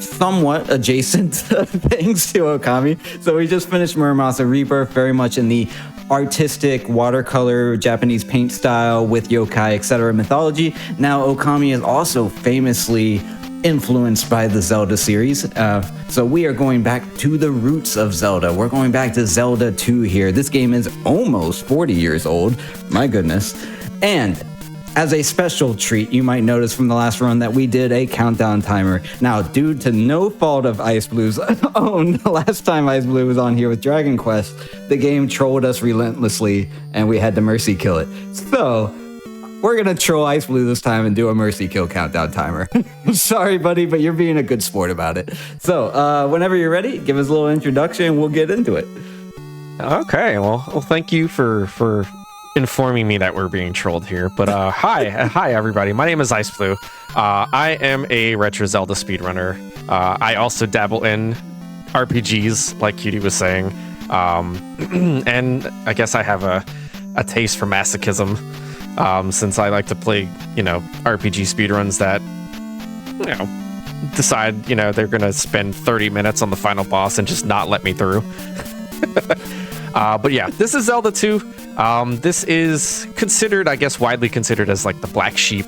somewhat adjacent things to Okami. So we just finished Muramasa Rebirth, very much in the artistic watercolor Japanese paint style with yokai, etc. mythology. Now Okami is also famously influenced by the Zelda series. So we are going back to the roots of Zelda. We're going back to Zelda II here. This game is almost 40 years old. My goodness. And as a special treat, you might notice from the last run that we did a countdown timer. Now, due to no fault of Ice Blue's own, the last time Ice Blue was on here with Dragon Quest, the game trolled us relentlessly, and we had to mercy kill it. So, we're gonna troll Ice Blue this time and do a mercy kill countdown timer. I'm sorry, buddy, but you're being a good sport about it. So, whenever you're ready, give us a little introduction and we'll get into it.
Okay, well, thank you for informing me that we're being trolled here. But hi everybody. My name is Ice Blue. I am a retro Zelda speedrunner. I also dabble in RPGs, like Cutie was saying. And I guess I have a taste for masochism, since I like to play, RPG speedruns that, decide, they're gonna spend 30 minutes on the final boss and just not let me through. But yeah, this is Zelda II. This is considered, I guess, widely considered as like the black sheep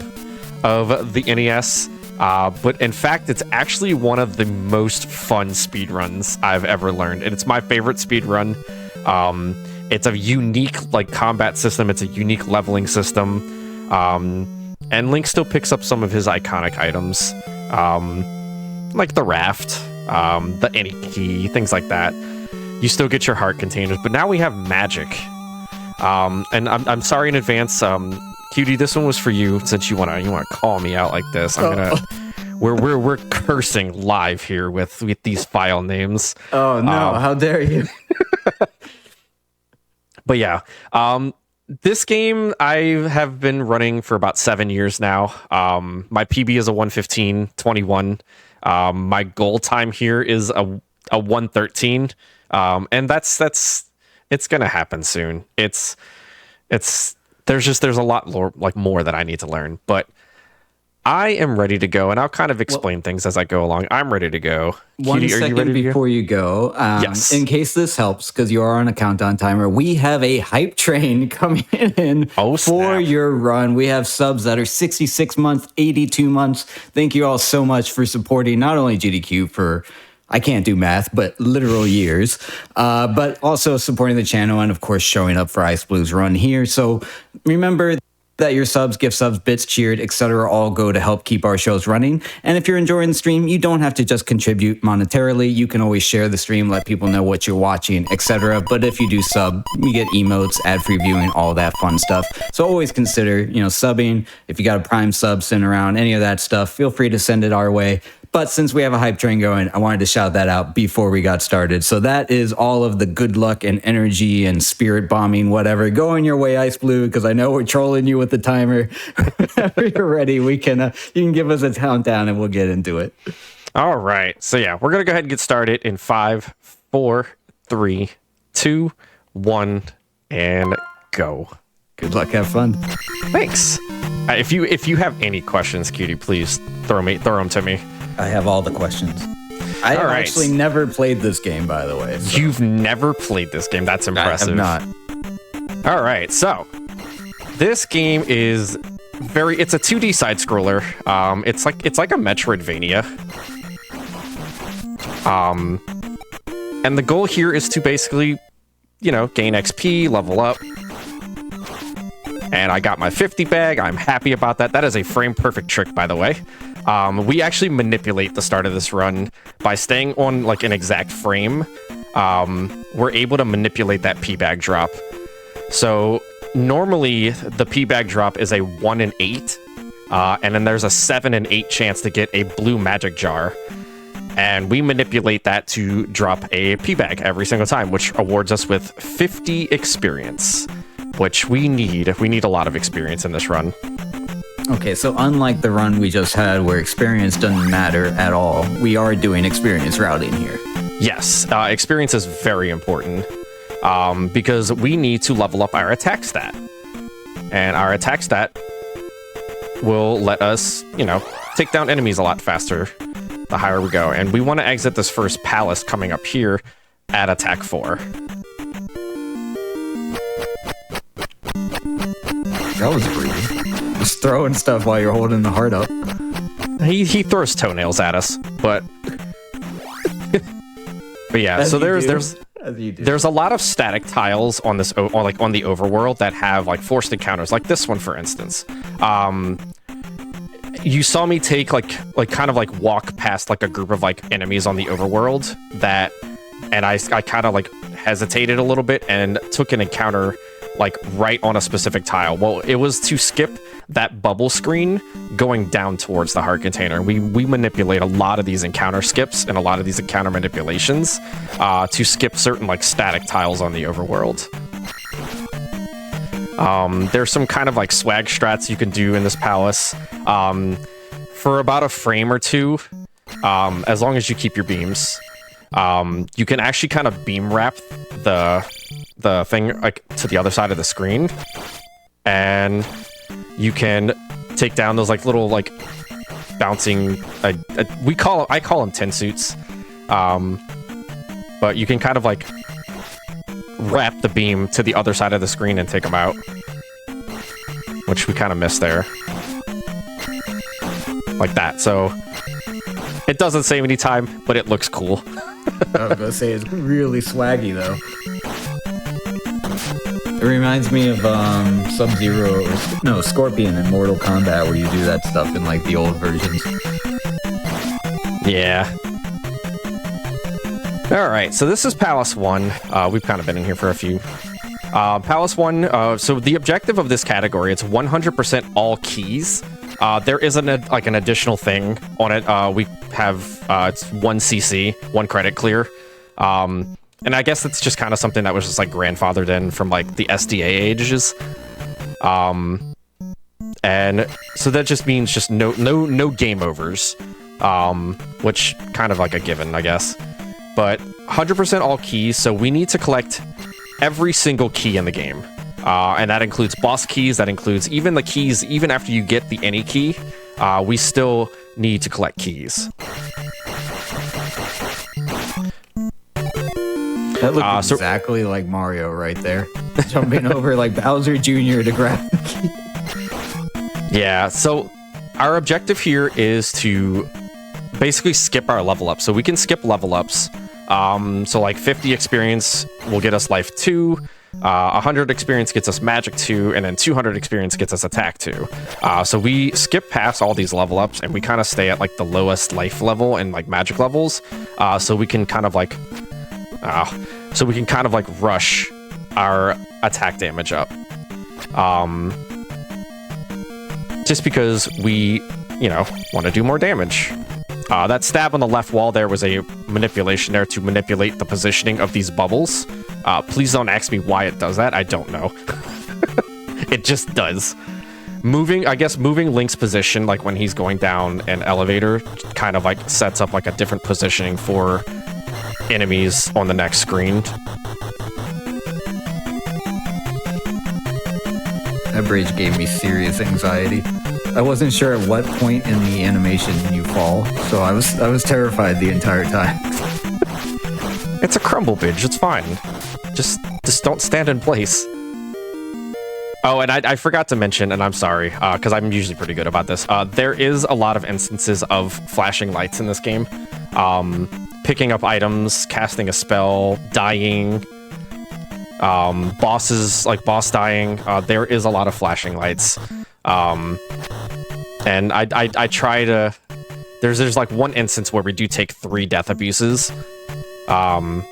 of the NES. But in fact, it's actually one of the most fun speedruns I've ever learned. And it's my favorite speedrun. It's a unique combat system. It's a unique leveling system. And Link still picks up some of his iconic items, like the raft, the any key, things like that. You still get your heart containers, but now we have magic. And I'm sorry in advance, Cutie. This one was for you, since you wanna call me out like this. We're cursing live here with these file names.
Oh no! How dare you?
But yeah, this game I have been running for about 7 years now. My PB is a 1:15:21. My goal time here is a 1:13. And that's it's gonna happen soon. There's a lot more that I need to learn, but I am ready to go, and I'll kind of explain things as I go along. I'm ready to go.
One
Cutie, are you
second
ready to go?
before you go,
Yes.
in case this helps, because you are on a countdown timer, we have a hype train coming in
Oh,
for
snap.
your run. We have subs that are 66 months, 82 months. Thank you all so much for supporting not only GDQ for, I can't do math, but literal years, but also supporting the channel and, of course, showing up for Ice Blue's run here. So remember that your subs, gift subs, bits, cheered, etc. all go to help keep our shows running. And if you're enjoying the stream, you don't have to just contribute monetarily. You can always share the stream, let people know what you're watching, etc. But if you do sub, you get emotes, ad-free viewing, all that fun stuff. So always consider, subbing. If you got a Prime sub sitting around, any of that stuff, feel free to send it our way. But since we have a hype train going, I wanted to shout that out before we got started. So that is all of the good luck and energy and spirit bombing, whatever, going your way, Ice Blue, because I know we're trolling you with the timer. Whenever you're ready, you can give us a countdown and we'll get into it.
All right. So yeah, we're gonna go ahead and get started in 5, 4, 3, 2, 1, and go.
Good luck, have fun.
Thanks. If you have any questions, Cutie, please throw them to me.
I have all the questions. I have actually never played this game, by the way. So.
You've never played this game. That's impressive.
I have not.
All right. So this game is it's a 2D side scroller. It's like a Metroidvania. And the goal here is to basically, gain XP, level up. And I got my 50 bag. I'm happy about that. That is a frame perfect trick, by the way. We actually manipulate the start of this run by staying on like an exact frame. We're able to manipulate that P bag drop. So normally the P bag drop is a 1 in 8, and then there's a 7 in 8 chance to get a blue magic jar. And we manipulate that to drop a P bag every single time, which awards us with 50 experience, which we need. We need a lot of experience in this run.
Okay, so unlike the run we just had where experience doesn't matter at all, we are doing experience routing here.
Yes, experience is very important because we need to level up our attack stat. And our attack stat will let us, take down enemies a lot faster the higher we go. And we want to exit this first palace coming up here at attack 4.
That was rude. Just throwing stuff while you're holding the heart up.
He throws toenails at us, but yeah.
As
so
you
there's
do.
There's a lot of static tiles on this, on the overworld that have like forced encounters, like this one, for instance. You saw me take like kind of like walk past like a group of like enemies on the overworld and I kind of like hesitated a little bit and took an encounter like right on a specific tile. Well, it was to skip that bubble screen going down towards the heart container. We manipulate a lot of these encounter skips and a lot of these encounter manipulations to skip certain like static tiles on the overworld. There's some kind of like swag strats you can do in this palace for about a frame or two, as long as you keep your beams. You can actually kind of beam wrap the thing like to the other side of the screen, and you can take down those like little like bouncing I call them tin suits, but you can kind of like wrap the beam to the other side of the screen and take them out, which we kind of missed there, like that. So it doesn't save any time, but it looks cool.
I was gonna say it's really swaggy though. It reminds me of Sub-Zero, no, Scorpion in Mortal Kombat, where you do that stuff in like the old versions.
Yeah. All right, so this is Palace 1. We've kind of been in here for a few. Palace 1, so the objective of this category, it's 100% all keys. There is an additional thing on it. We have it's 1 CC, 1 credit clear. And I guess it's just kind of something that was just like grandfathered in from like the SDA ages. And so that just means just no game overs, which kind of like a given, I guess. But 100% all keys, so we need to collect every single key in the game. And that includes boss keys, that includes even the keys, even after you get the any key, we still need to collect keys.
That looked exactly like Mario right there. Jumping over like Bowser Jr. to grab the key.
Yeah, so our objective here is to basically skip our level up. So we can skip level ups. So like 50 experience will get us life 2, 100 experience gets us magic 2, and then 200 experience gets us attack 2. So we skip past all these level ups and we kind of stay at like the lowest life level and like magic levels. So we can kind of like rush our attack damage up. Just because we, want to do more damage. That stab on the left wall there was a manipulation there to manipulate the positioning of these bubbles. Please don't ask me why it does that. I don't know. It just does. Moving Link's position, like when he's going down an elevator, kind of like sets up like a different positioning for enemies on the next screen.
That bridge gave me serious anxiety. I wasn't sure at what point in the animation you fall, so I was terrified the entire time.
It's a crumble bridge, it's fine. Just don't stand in place. Oh, and I forgot to mention, and I'm sorry, because I'm usually pretty good about this. There is a lot of instances of flashing lights in this game. Picking up items, casting a spell, dying, bosses, like boss dying. There is a lot of flashing lights. And I try to... There's like one instance where we do take 3 death abuses. And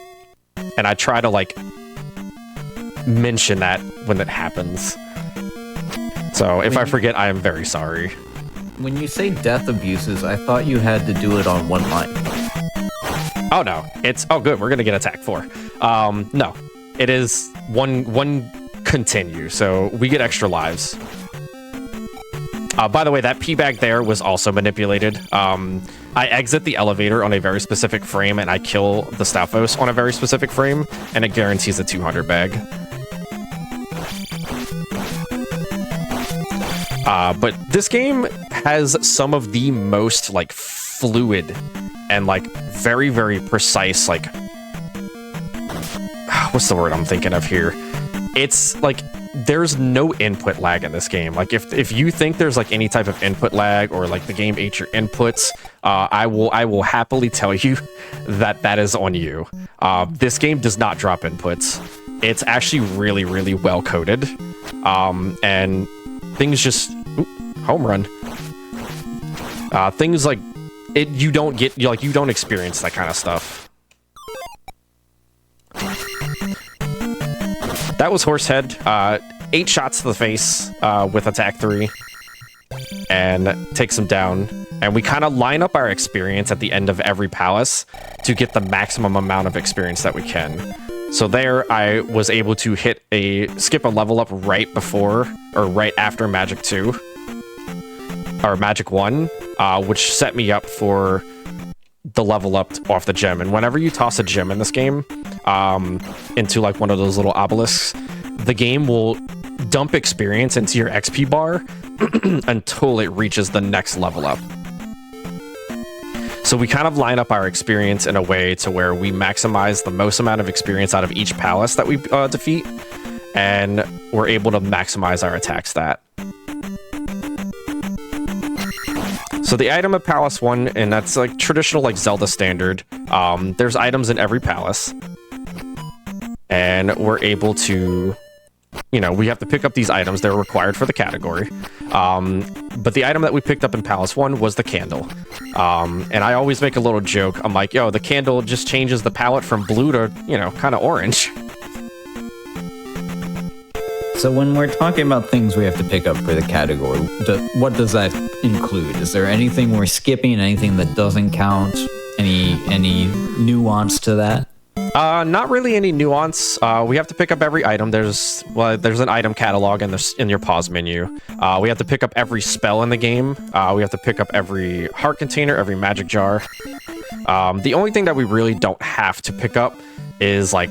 I try to like mention that when it happens. So if I forget, I am very sorry.
When you say death abuses, I thought you had to do it on one line.
Oh no, it's... Oh good, we're gonna get attack 4. No, it is one continue, so we get extra lives. By the way, that P bag there was also manipulated. I exit the elevator on a very specific frame, and I kill the Stalfos on a very specific frame, and it guarantees a 200 bag. But this game has some of the most, like, fluid and, like, very, very precise, like... What's the word I'm thinking of here? It's, like... There's no input lag in this game. Like, if you think there's, like, any type of input lag or, like, the game ate your inputs, I will happily tell you that is on you. This game does not drop inputs. It's actually really, really well coded. And things just... Ooh, home run. Things like... You don't experience that kind of stuff. That was Horsehead. 8 shots to the face with attack 3. And takes him down. And we kind of line up our experience at the end of every palace to get the maximum amount of experience that we can. So there, I was able to skip a level up right before, or right after Magic 2. Or Magic 1, which set me up for the level up off the gem. And whenever you toss a gem in this game into like one of those little obelisks, the game will dump experience into your XP bar until it reaches the next level up. So we kind of line up our experience in a way to where we maximize the most amount of experience out of each palace that we defeat, and we're able to maximize our attack stat. So the item at Palace 1, and that's like traditional like Zelda standard, there's items in every palace. And we're able to, we have to pick up these items. They're required for the category. But the item that we picked up in Palace 1 was the candle. And I always make a little joke. I'm like, yo, the candle just changes the palette from blue to, kind of orange.
So when we're talking about things we have to pick up for the category, what does that include? Is there anything we're skipping, anything that doesn't count? Any nuance to that?
Not really any nuance. We have to pick up every item. There's an item catalog in your pause menu. We have to pick up every spell in the game. We have to pick up every heart container, every magic jar. The only thing that we really don't have to pick up is like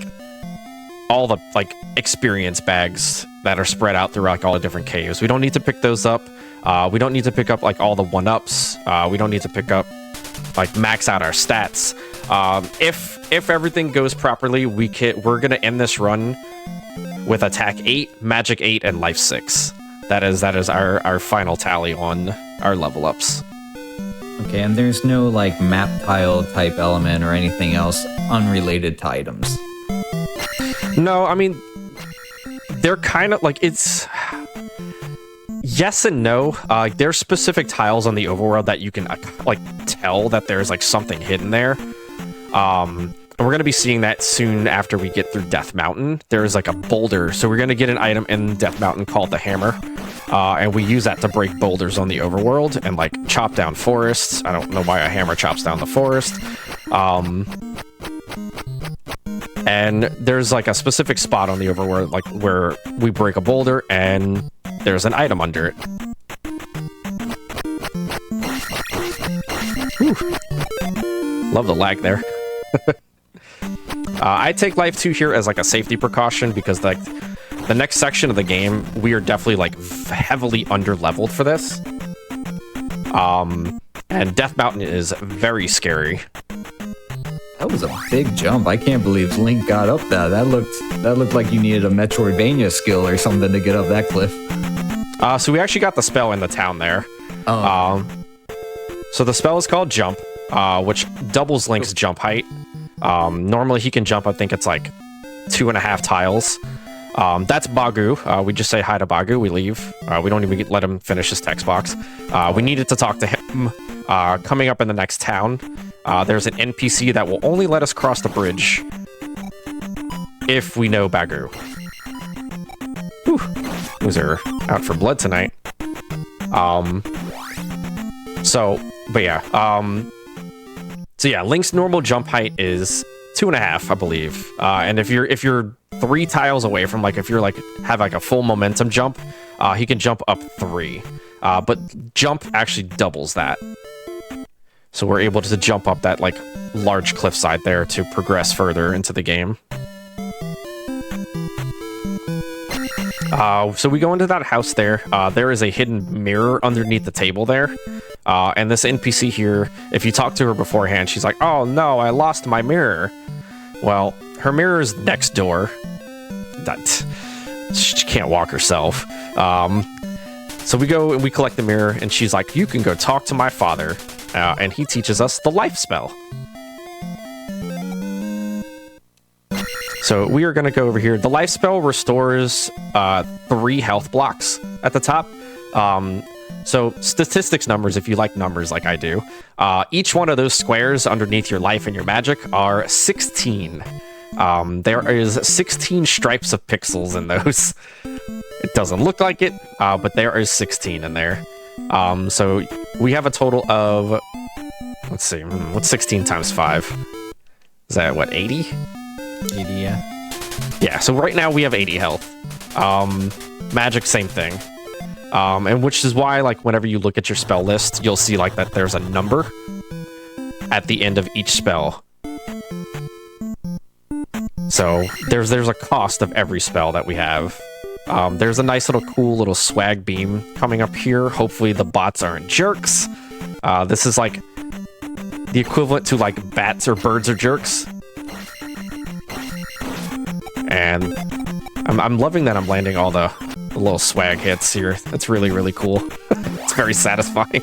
all the like experience bags that are spread out through like all the different caves. We don't need to pick those up. We don't need to pick up like all the 1-ups. We don't need to pick up like max out our stats. If everything goes properly, we're gonna end this run with attack 8, magic 8, and life 6. That is our final tally on our level ups.
Okay, and there's no like map tile type element or anything else unrelated to items.
No, I mean, they're kind of like, it's yes and no. There's specific tiles on the overworld that you can like tell that there's like something hidden there. And we're gonna be seeing that soon after we get through Death Mountain. There's like a boulder, so we're gonna get an item in Death Mountain called the Hammer, and we use that to break boulders on the overworld and like chop down forests. I don't know why a hammer chops down the forest. And there's like a specific spot on the overworld, like where we break a boulder and there's an item under it. Whew. Love the lag there. I take life 2 here as like a safety precaution because like the next section of the game, we are definitely like heavily under-leveled for this. And Death Mountain is very scary.
That was a big jump. I can't believe Link got up that. That looked like you needed a Metroidvania skill or something to get up that cliff.
So we actually got the spell in the town there.
Oh.
So the spell is called Jump, which doubles Link's jump height. Normally he can jump, I think it's like 2.5 tiles. That's Bagu. We just say hi to Bagu, we leave. We don't even let him finish his text box. We needed to talk to him. Coming up in the next town, there's an NPC that will only let us cross the bridge if we know Bagu. Whew. Those are out for blood tonight. So yeah, Link's normal jump height is 2.5, I believe. And if you're 3 tiles away from, like, if you're like have like a full momentum jump, he can jump up 3. But jump actually doubles that. So we're able to jump up that like large cliffside there to progress further into the game. So we go into that house there. There is a hidden mirror underneath the table there. And this NPC here, if you talk to her beforehand, she's like, oh no, I lost my mirror. Well, her mirror is next door. She can't walk herself. So we go and we collect the mirror, and she's like, you can go talk to my father. And he teaches us the life spell. So we are going to go over here. The life spell restores 3 health blocks at the top. So statistics numbers, if you like numbers like I do. Each one of those squares underneath your life and your magic are 16. There is 16 stripes of pixels in those. It doesn't look like it, but there is 16 in there. So we have a total of, let's see, what's 16 times 5? Is that, what, 80?
80, yeah.
Yeah, so right now we have 80 health. Magic, same thing. And which is why, like, whenever you look at your spell list, you'll see, like, that there's a number at the end of each spell. So there's a cost of every spell that we have. There's a nice little cool little swag beam coming up here. Hopefully the bots aren't jerks. This is like the equivalent to like bats or birds or jerks. And I'm loving that I'm landing all the little swag hits here. That's really, really cool. It's very satisfying.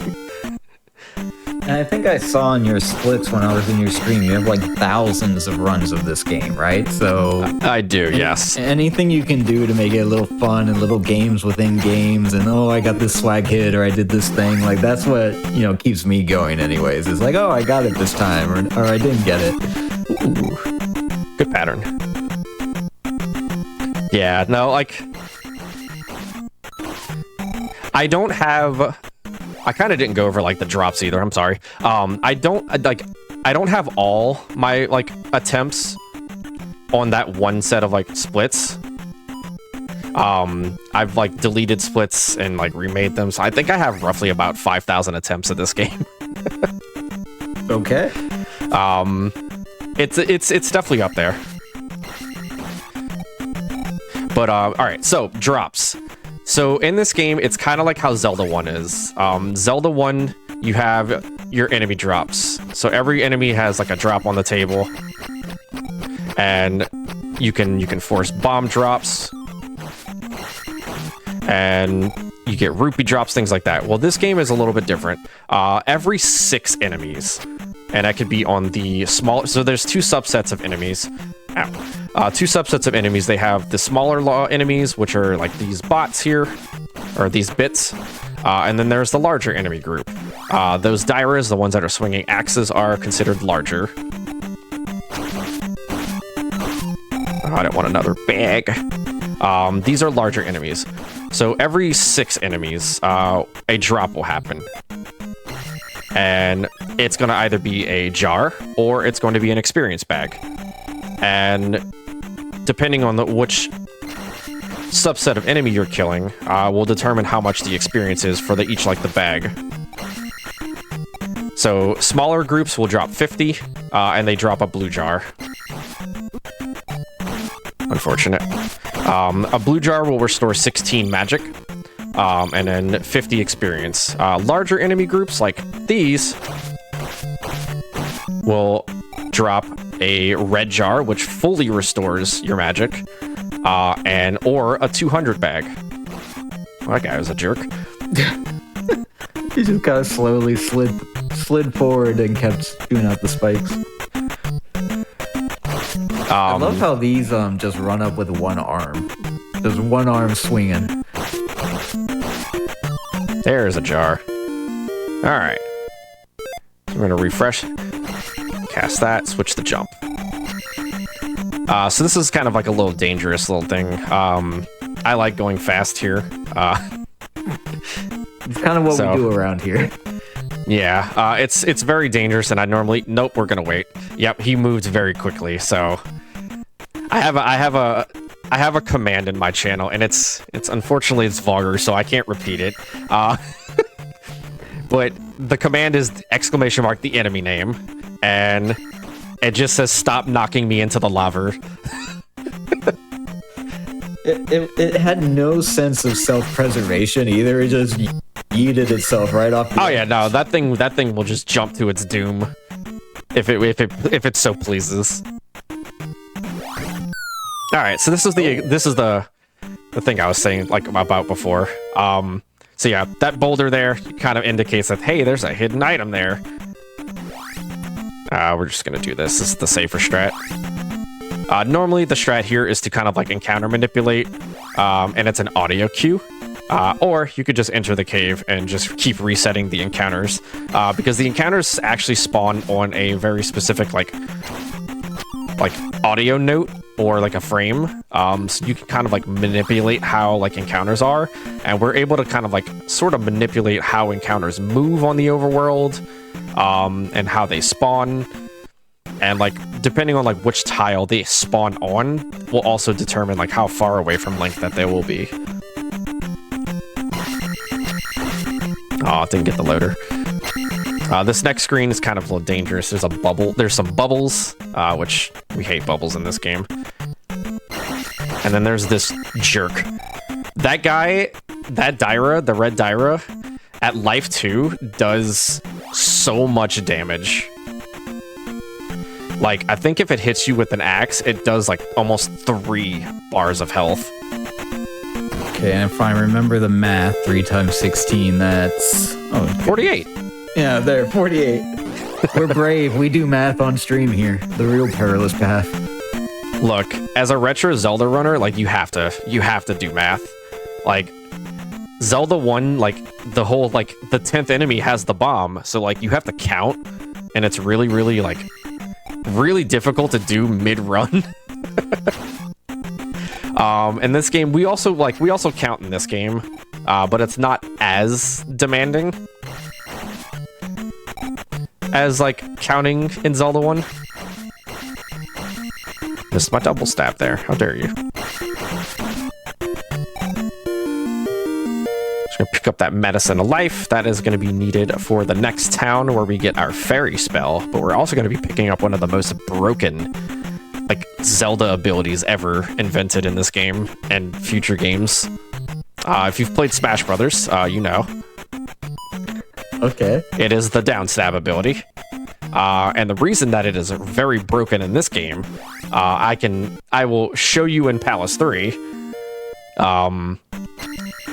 And I think I saw in your splits when I was in your stream, you have like thousands of runs of this game, right? So
I do, yes.
Anything you can do to make it a little fun and little games within games, and oh, I got this swag hit or I did this thing, like that's what, you know, keeps me going anyways. It's like, oh, I got it this time, or I didn't get it.
Ooh, good pattern. Yeah, no, like I don't have. I kind of didn't go over like the drops either. I'm sorry. I don't have all my like attempts on that one set of like splits. I've like deleted splits and like remade them, so I think I have roughly about 5,000 attempts at this game.
Okay.
It's definitely up there. But all right, so drops. So in this game, it's kind of like how Zelda 1 is. Zelda 1, you have your enemy drops. So every enemy has like a drop on the table, and you can force bomb drops, and you get rupee drops, things like that. Well, this game is a little bit different. Every 6 enemies, and that could be on the smaller. So there's 2 subsets of enemies. Ow. 2 subsets of enemies. They have the smaller enemies, which are like these bots here, or these bits. And then there's the larger enemy group. Those Dairas, the ones that are swinging axes, are considered larger. Oh, I don't want another bag. These are larger enemies. So every 6 enemies, a drop will happen. And it's going to either be a jar, or it's going to be an experience bag. And depending on which subset of enemy you're killing, will determine how much the experience is for each like the bag. So smaller groups will drop 50, and they drop a blue jar. Unfortunate. A blue jar will restore 16 magic, and then 50 experience. Larger enemy groups like these will drop a red jar, which fully restores your magic, or a 200 bag. Well, that guy was a jerk.
He just kind of slowly slid forward and kept doing out the spikes. I love how these just run up with one arm. Just one arm swinging.
There's a jar. All right. I'm gonna refresh. Cast that. Switch the jump. So this is kind of like a little dangerous little thing. I like going fast here.
It's kind of what we do around here.
Yeah, it's very dangerous, and I normally we're gonna wait. Yep, he moved very quickly, so I have a command in my channel, and it's unfortunately it's vulgar, so I can't repeat it. But the command is ! the enemy name, and it just says stop knocking me into the lava.
It had no sense of self-preservation either. It just yeeted itself right off the
edge. Yeah, no, that thing will just jump to its doom if it so pleases. All right, so this is the thing I was saying like about before. So yeah, that boulder there kind of indicates that hey, there's a hidden item there. We're just gonna do this. This is the safer strat. Normally, the strat here is to kind of like encounter manipulate, and it's an audio cue. Or you could just enter the cave and just keep resetting the encounters, because the encounters actually spawn on a very specific like audio note or like a frame. So you can kind of like manipulate how like encounters are, and we're able to kind of like sort of manipulate how encounters move on the overworld, and how they spawn. And like depending on like which tile they spawn on will also determine like how far away from Link that they will be. Oh, didn't get the loader. This next screen is kind of a little dangerous. There's a bubble. There's some bubbles, which we hate bubbles in this game. And then there's this jerk. That guy, that Daira, the red Daira, at life 2 does so much damage. Like, I think if it hits you with an axe, it does like almost 3 bars of health.
Okay, and if I remember the math, 3 times 16, that's... Oh,
48.
Yeah, there, 48. We're brave. We do math on stream here. The real Perilous Path.
Look, as a retro Zelda runner, like, you have to do math. Like, Zelda 1, like, the whole, like, the 10th enemy has the bomb, so, like, you have to count, and it's really, really, like... really difficult to do mid-run. In this game, we also count in this game, but it's not as demanding as like counting in Zelda 1. Missed my double stab there. How dare you? Just gonna pick up that medicine of life. That is going to be needed for the next town where we get our fairy spell, but we're also going to be picking up one of the most broken like Zelda abilities ever invented in this game and future games. If you've played Smash Brothers, you know.
Okay.
It is the down stab ability. And the reason that it is very broken in this game, I will show you in Palace 3.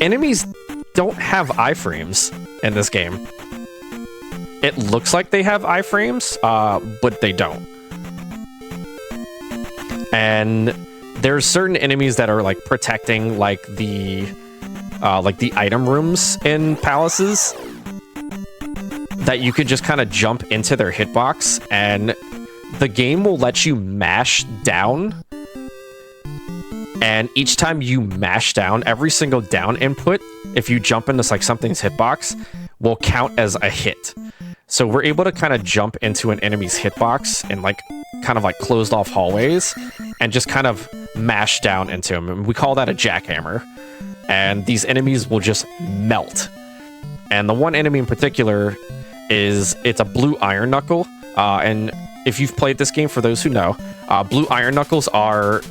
Enemies don't have iframes in this game. It looks like they have iframes, but they don't. And there's certain enemies that are like protecting like the item rooms in palaces that you can just kind of jump into their hitbox, and the game will let you mash down. And each time you mash down, every single down input, if you jump into like something's hitbox, will count as a hit. So we're able to kind of jump into an enemy's hitbox in like kind of like closed off hallways and just kind of mash down into them. And we call that a jackhammer. And these enemies will just melt. And the one enemy in particular it's a blue iron knuckle. And if you've played this game, for those who know, blue iron knuckles are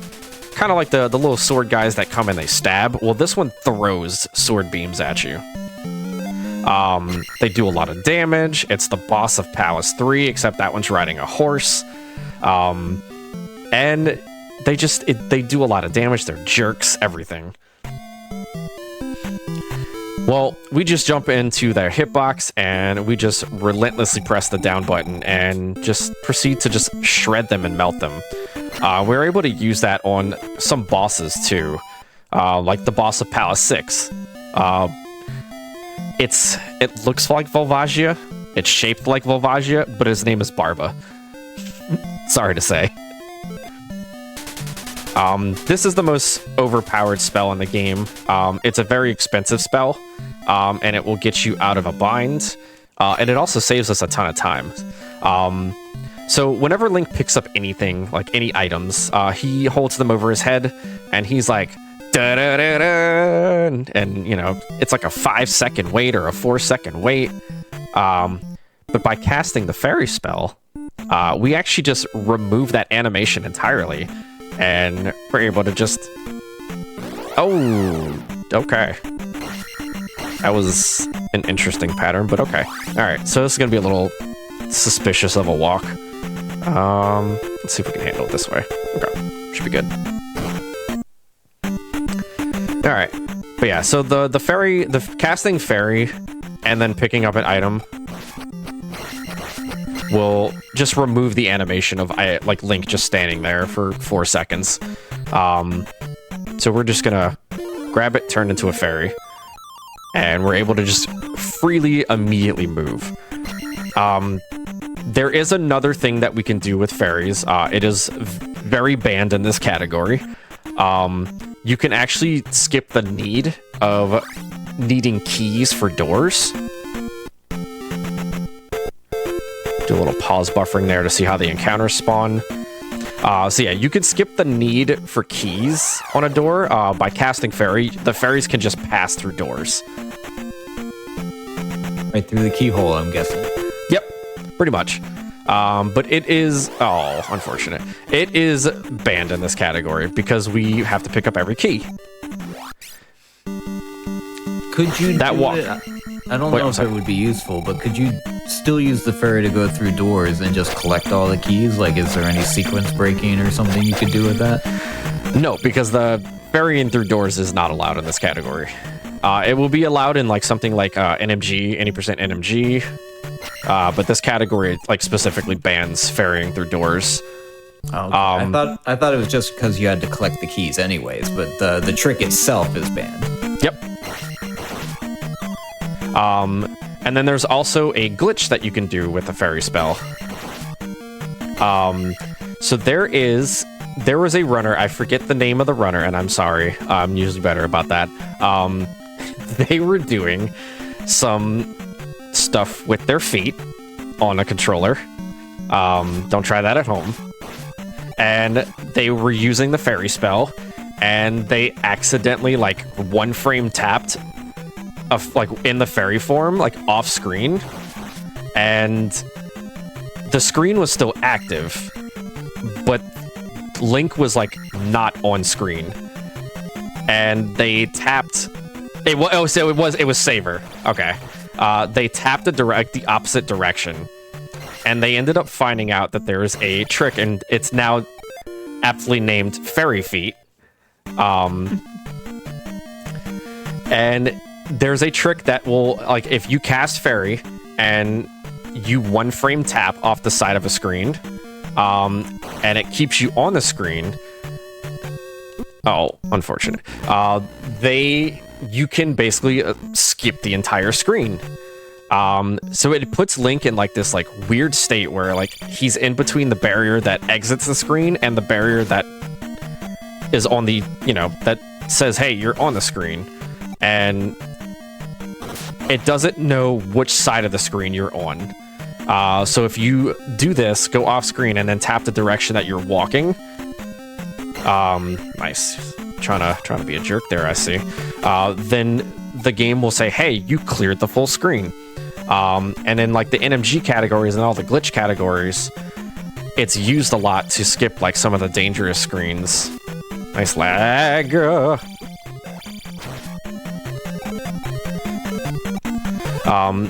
kind of like the little sword guys that come and they stab. Well, this one throws sword beams at you. They do a lot of damage. It's the boss of Palace 3, except that one's riding a horse. And they do a lot of damage. They're jerks, everything. Well, we just jump into their hitbox and we just relentlessly press the down button and just proceed to just shred them and melt them. We're able to use that on some bosses too, like the boss of Palace 6. It looks like Volvagia, it's shaped like Volvagia, but his name is Barba. Sorry to say. This is the most overpowered spell in the game. It's a very expensive spell, and it will get you out of a bind, and it also saves us a ton of time. So whenever Link picks up anything, like any items, he holds them over his head, and he's like, da-da-da-da, and you know, it's like a 5-second wait or a 4-second wait. But by casting the fairy spell, we actually just remove that animation entirely. And we're able to just... Oh, okay. That was an interesting pattern, but okay. Alright, so this is going to be a little suspicious of a walk. Let's see if we can handle it this way. Okay, should be good. Alright, but yeah, so the casting fairy and then picking up an item will just remove the animation of like Link just standing there for 4 seconds. So we're just gonna grab it, turn into a fairy, and we're able to just freely immediately move. There is another thing that we can do with fairies. It is very banned in this category. You can actually skip the need of needing keys for doors. Do a little pause buffering there to see how the encounters spawn. So yeah, you can skip the need for keys on a door by casting fairy. The fairies can just pass through doors.
Right through the keyhole, I'm guessing.
Yep, pretty much. But it is... Oh, unfortunate. It is banned in this category because we have to pick up every key.
Could you
that
do
walk?
It? I don't know if it would be useful, but could you still use the fairy to go through doors and just collect all the keys? Like, is there any sequence breaking or something you could do with that?
No, because the ferrying through doors is not allowed in this category. It will be allowed in like something like NMG, any percent NMG, but this category like specifically bans ferrying through doors.
Oh, okay. I thought it was just because you had to collect the keys anyways, but the trick itself is banned.
Yep. And then there's also a glitch that you can do with a fairy spell. So there was a runner, I forget the name of the runner, and I'm sorry, I'm usually better about that. They were doing some stuff with their feet on a controller. Don't try that at home. And they were using the fairy spell, and they accidentally, like, one frame tapped like in the fairy form, like off screen, and the screen was still active, but Link was like not on screen, and they tapped. It was Saber. Okay, they tapped the opposite direction, and they ended up finding out that there is a trick, and it's now aptly named Fairy Feet. And there's a trick that will, like, if you cast Fairy and you one frame tap off the side of a screen, and it keeps you on the screen. Oh, unfortunate. You can basically skip the entire screen. So it puts Link in like this like weird state where like he's in between the barrier that exits the screen and the barrier that is on the, that says, hey, you're on the screen. And it doesn't know which side of the screen you're on. So if you do this, go off screen and then tap the direction that you're walking. Nice. Trying to be a jerk there, I see. Then the game will say, hey, you cleared the full screen. And in like the NMG categories and all the glitch categories, it's used a lot to skip like some of the dangerous screens. Nice lag.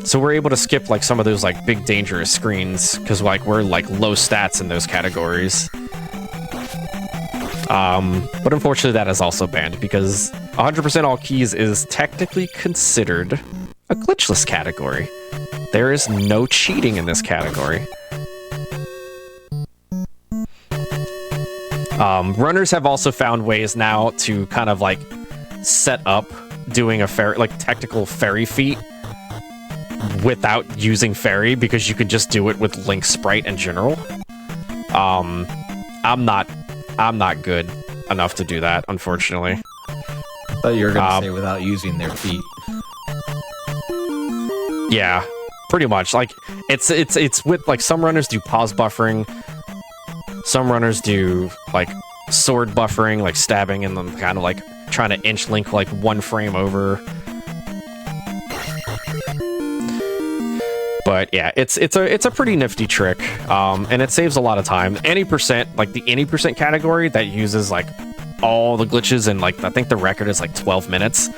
So we're able to skip like some of those like big dangerous screens because like we're like low stats in those categories. But unfortunately that is also banned because 100% all keys is technically considered a glitchless category. There is no cheating in this category. Runners have also found ways now to kind of like set up doing a technical fairy feat without using fairy because you can just do it with Link sprite in general. I'm not good enough to do that, unfortunately.
I thought you were gonna say without using their feet.
Yeah, pretty much. Like it's with like some runners do pause buffering, some runners do like sword buffering, like stabbing and then kind of like trying to inch Link like one frame over. But yeah, it's a pretty nifty trick, and it saves a lot of time. Any percent, like the any percent category that uses like all the glitches and like I think the record is like 12 minutes.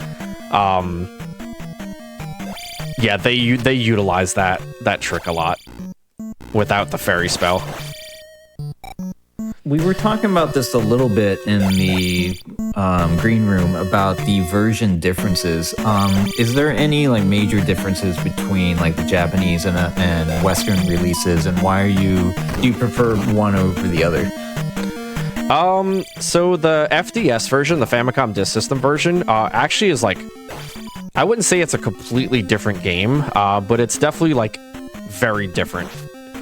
Yeah, they utilize that trick a lot without the fairy spell.
We were talking about this a little bit in the green room about the version differences. Is there any like major differences between like the Japanese and Western releases, and why do you prefer one over the other?
So the FDS version, the Famicom Disk System version, actually is like, I wouldn't say it's a completely different game, but it's definitely like very different.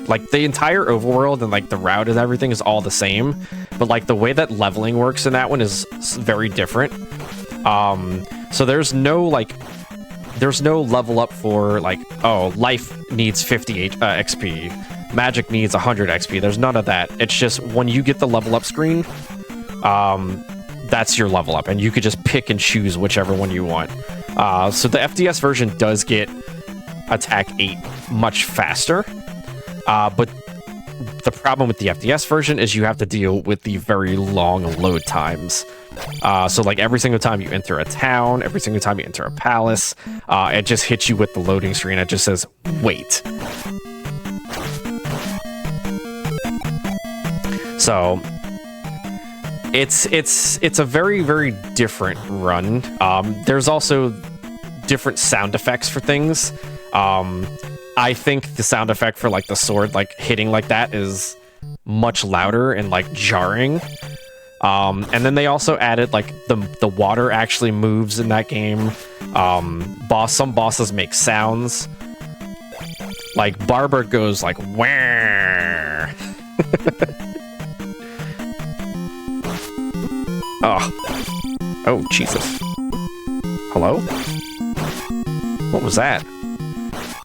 Like the entire overworld and like the route and everything is all the same, but like the way that leveling works in that one is very different. So there's no level up for like, oh, life needs 50 XP, magic needs 100 XP. There's none of that. It's just when you get the level up screen, that's your level up, and you could just pick and choose whichever one you want. So the FDS version does get attack 8 much faster. But the problem with the FDS version is you have to deal with the very long load times. So like every single time you enter a town, every single time you enter a palace, it just hits you with the loading screen. It just says, wait. So it's a very, very different run. There's also different sound effects for things. I think the sound effect for like the sword like hitting like that is much louder and like jarring. And then they also added like the water actually moves in that game. Some bosses make sounds. Like Barber goes like wah. Oh Jesus. Hello? What was that?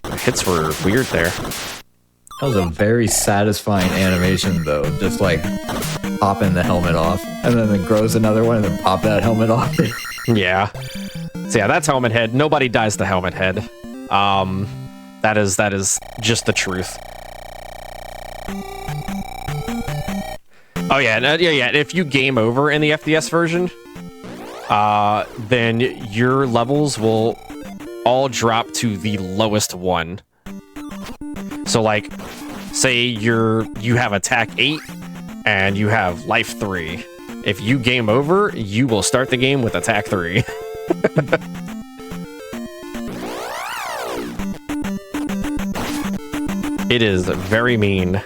The hits were weird there.
That was a very satisfying animation, though. Just like popping the helmet off, and then it grows another one, and then pop that helmet off.
Yeah. So yeah, that's Helmet Head. Nobody dies to Helmet Head. That is just the truth. Oh yeah, yeah. If you game over in the FDS version, then your levels will all drop to the lowest one. So like, say you have attack 8 and you have life 3. If you game over, you will start the game with attack 3. It is very mean.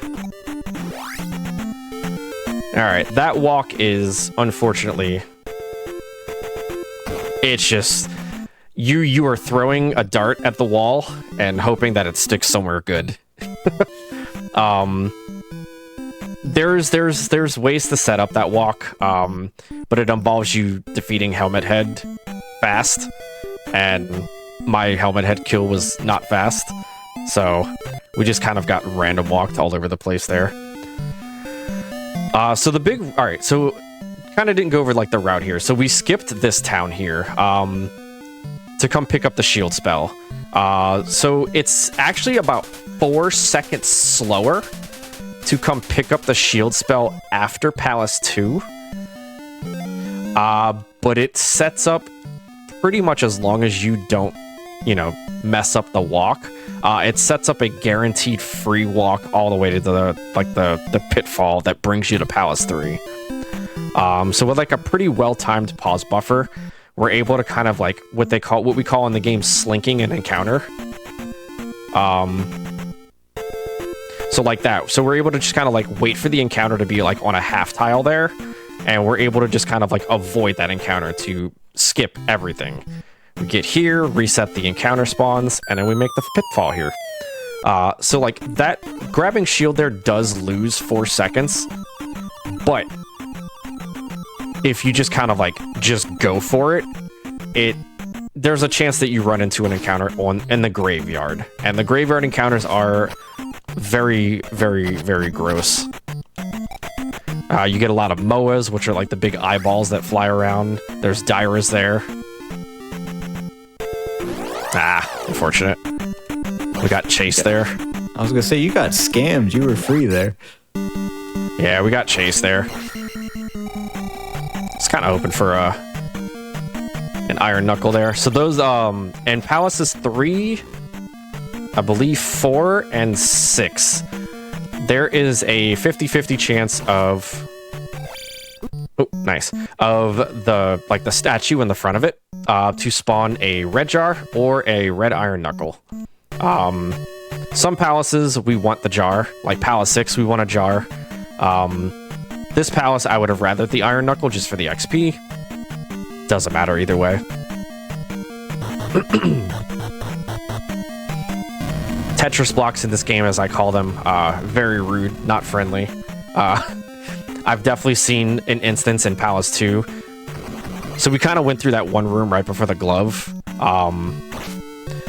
Alright, that walk is, unfortunately, it's just, you are throwing a dart at the wall and hoping that it sticks somewhere good. There's ways to set up that walk, but it involves you defeating Helmet Head fast, and my Helmet Head kill was not fast, so we just kind of got random walked all over the place there. So kind of didn't go over like the route here. So we skipped this town here to come pick up the shield spell. So it's actually about 4 seconds slower to come pick up the shield spell after Palace 2. But it sets up pretty much as long as you don't, mess up the walk. It sets up a guaranteed free walk all the way to the pitfall that brings you to Palace 3. So with like a pretty well-timed pause buffer, we're able to kind of like what we call in the game slinking an encounter. So like that. So we're able to just kind of like wait for the encounter to be like on a half tile there, and we're able to just kind of like avoid that encounter to skip everything. We get here, reset the encounter spawns, and then we make the pitfall here. So like that grabbing shield there does lose 4 seconds, but if you just kind of like just go for it, there's a chance that you run into an encounter in the graveyard, and the graveyard encounters are very, very, very gross. You get a lot of Moas, which are like the big eyeballs that fly around. There's Dyras there. Unfortunate. We got chased there.
I was gonna say, you got scammed. You were free there.
Yeah, we got chased there. It's kind of open for an Iron Knuckle there. So those, and Palaces 3, I believe 4, and 6. There is a 50-50 chance of... Oh, nice. Of the statue in the front of it to spawn a red jar or a red Iron Knuckle. Some palaces we want the jar, like Palace 6 we want a jar. This palace I would have rathered the Iron Knuckle just for the XP. Doesn't matter either way. Tetris blocks in this game, as I call them, very rude, not friendly. I've definitely seen an instance in Palace 2. So we kind of went through that one room right before the glove,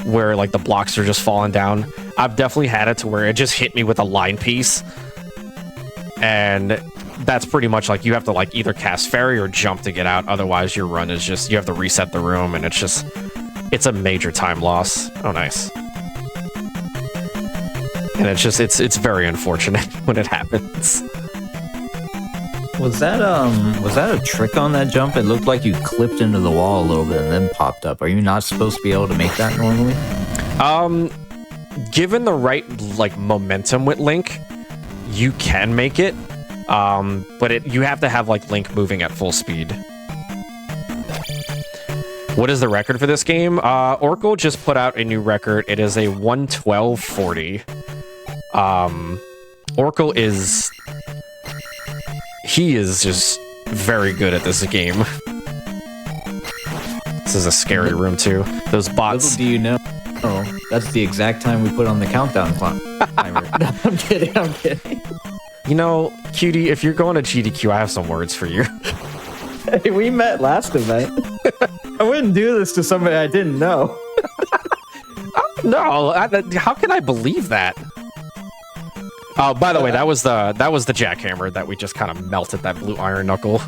where like the blocks are just falling down. I've definitely had it to where it just hit me with a line piece, and that's pretty much like you have to like either cast fairy or jump to get out. Otherwise, your run is just you have to reset the room, and it's a major time loss. Oh, nice. And it's very unfortunate when it happens.
Was that a trick on that jump? It looked like you clipped into the wall a little bit and then popped up. Are you not supposed to be able to make that normally?
Given the right like momentum with Link, you can make it. But you have to have like Link moving at full speed. What is the record for this game? Oracle just put out a new record. It is a 1:12:40. Oracle is... He is just very good at this game. This is a scary room, too. Those bots...
Little do you know, that's the exact time we put on the countdown timer. No, I'm kidding.
You know, Cutie, if you're going to GDQ, I have some words for you.
Hey, we met last event. I wouldn't do this to somebody I didn't know.
No, how can I believe that? Oh, by the way, that was the jackhammer that we just kind of melted that blue Iron Knuckle.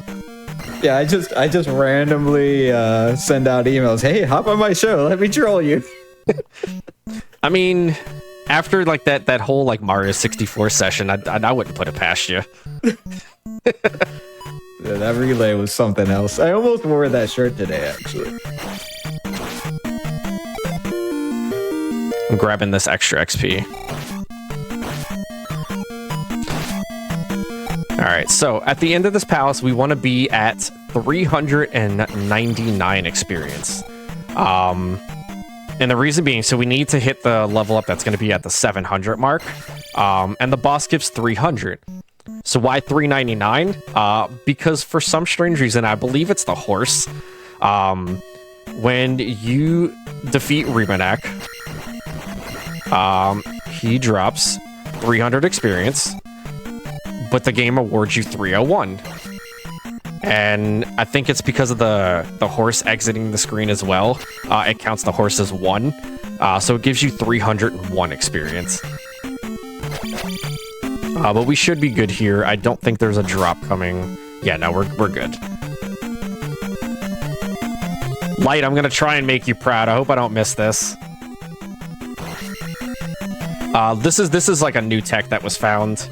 Yeah, I just randomly send out emails. Hey, hop on my show. Let me troll you.
I mean, After like that whole like Mario 64 session, I wouldn't put it past you.
Yeah, that relay was something else. I almost wore that shirt today, actually.
I'm grabbing this extra XP. All right, so at the end of this palace, we want to be at 399 experience. And the reason being, so we need to hit the level up that's going to be at the 700 mark. And the boss gives 300. So why 399? Because for some strange reason, I believe it's the horse. When you defeat Rebanak, he drops 300 experience, but the game awards you 301. And I think it's because of the horse exiting the screen as well. It counts the horse as 1. So it gives you 301 experience. But we should be good here. I don't think there's a drop coming. Yeah, no, we're good. Light, I'm gonna try and make you proud. I hope I don't miss this. This is like a new tech that was found.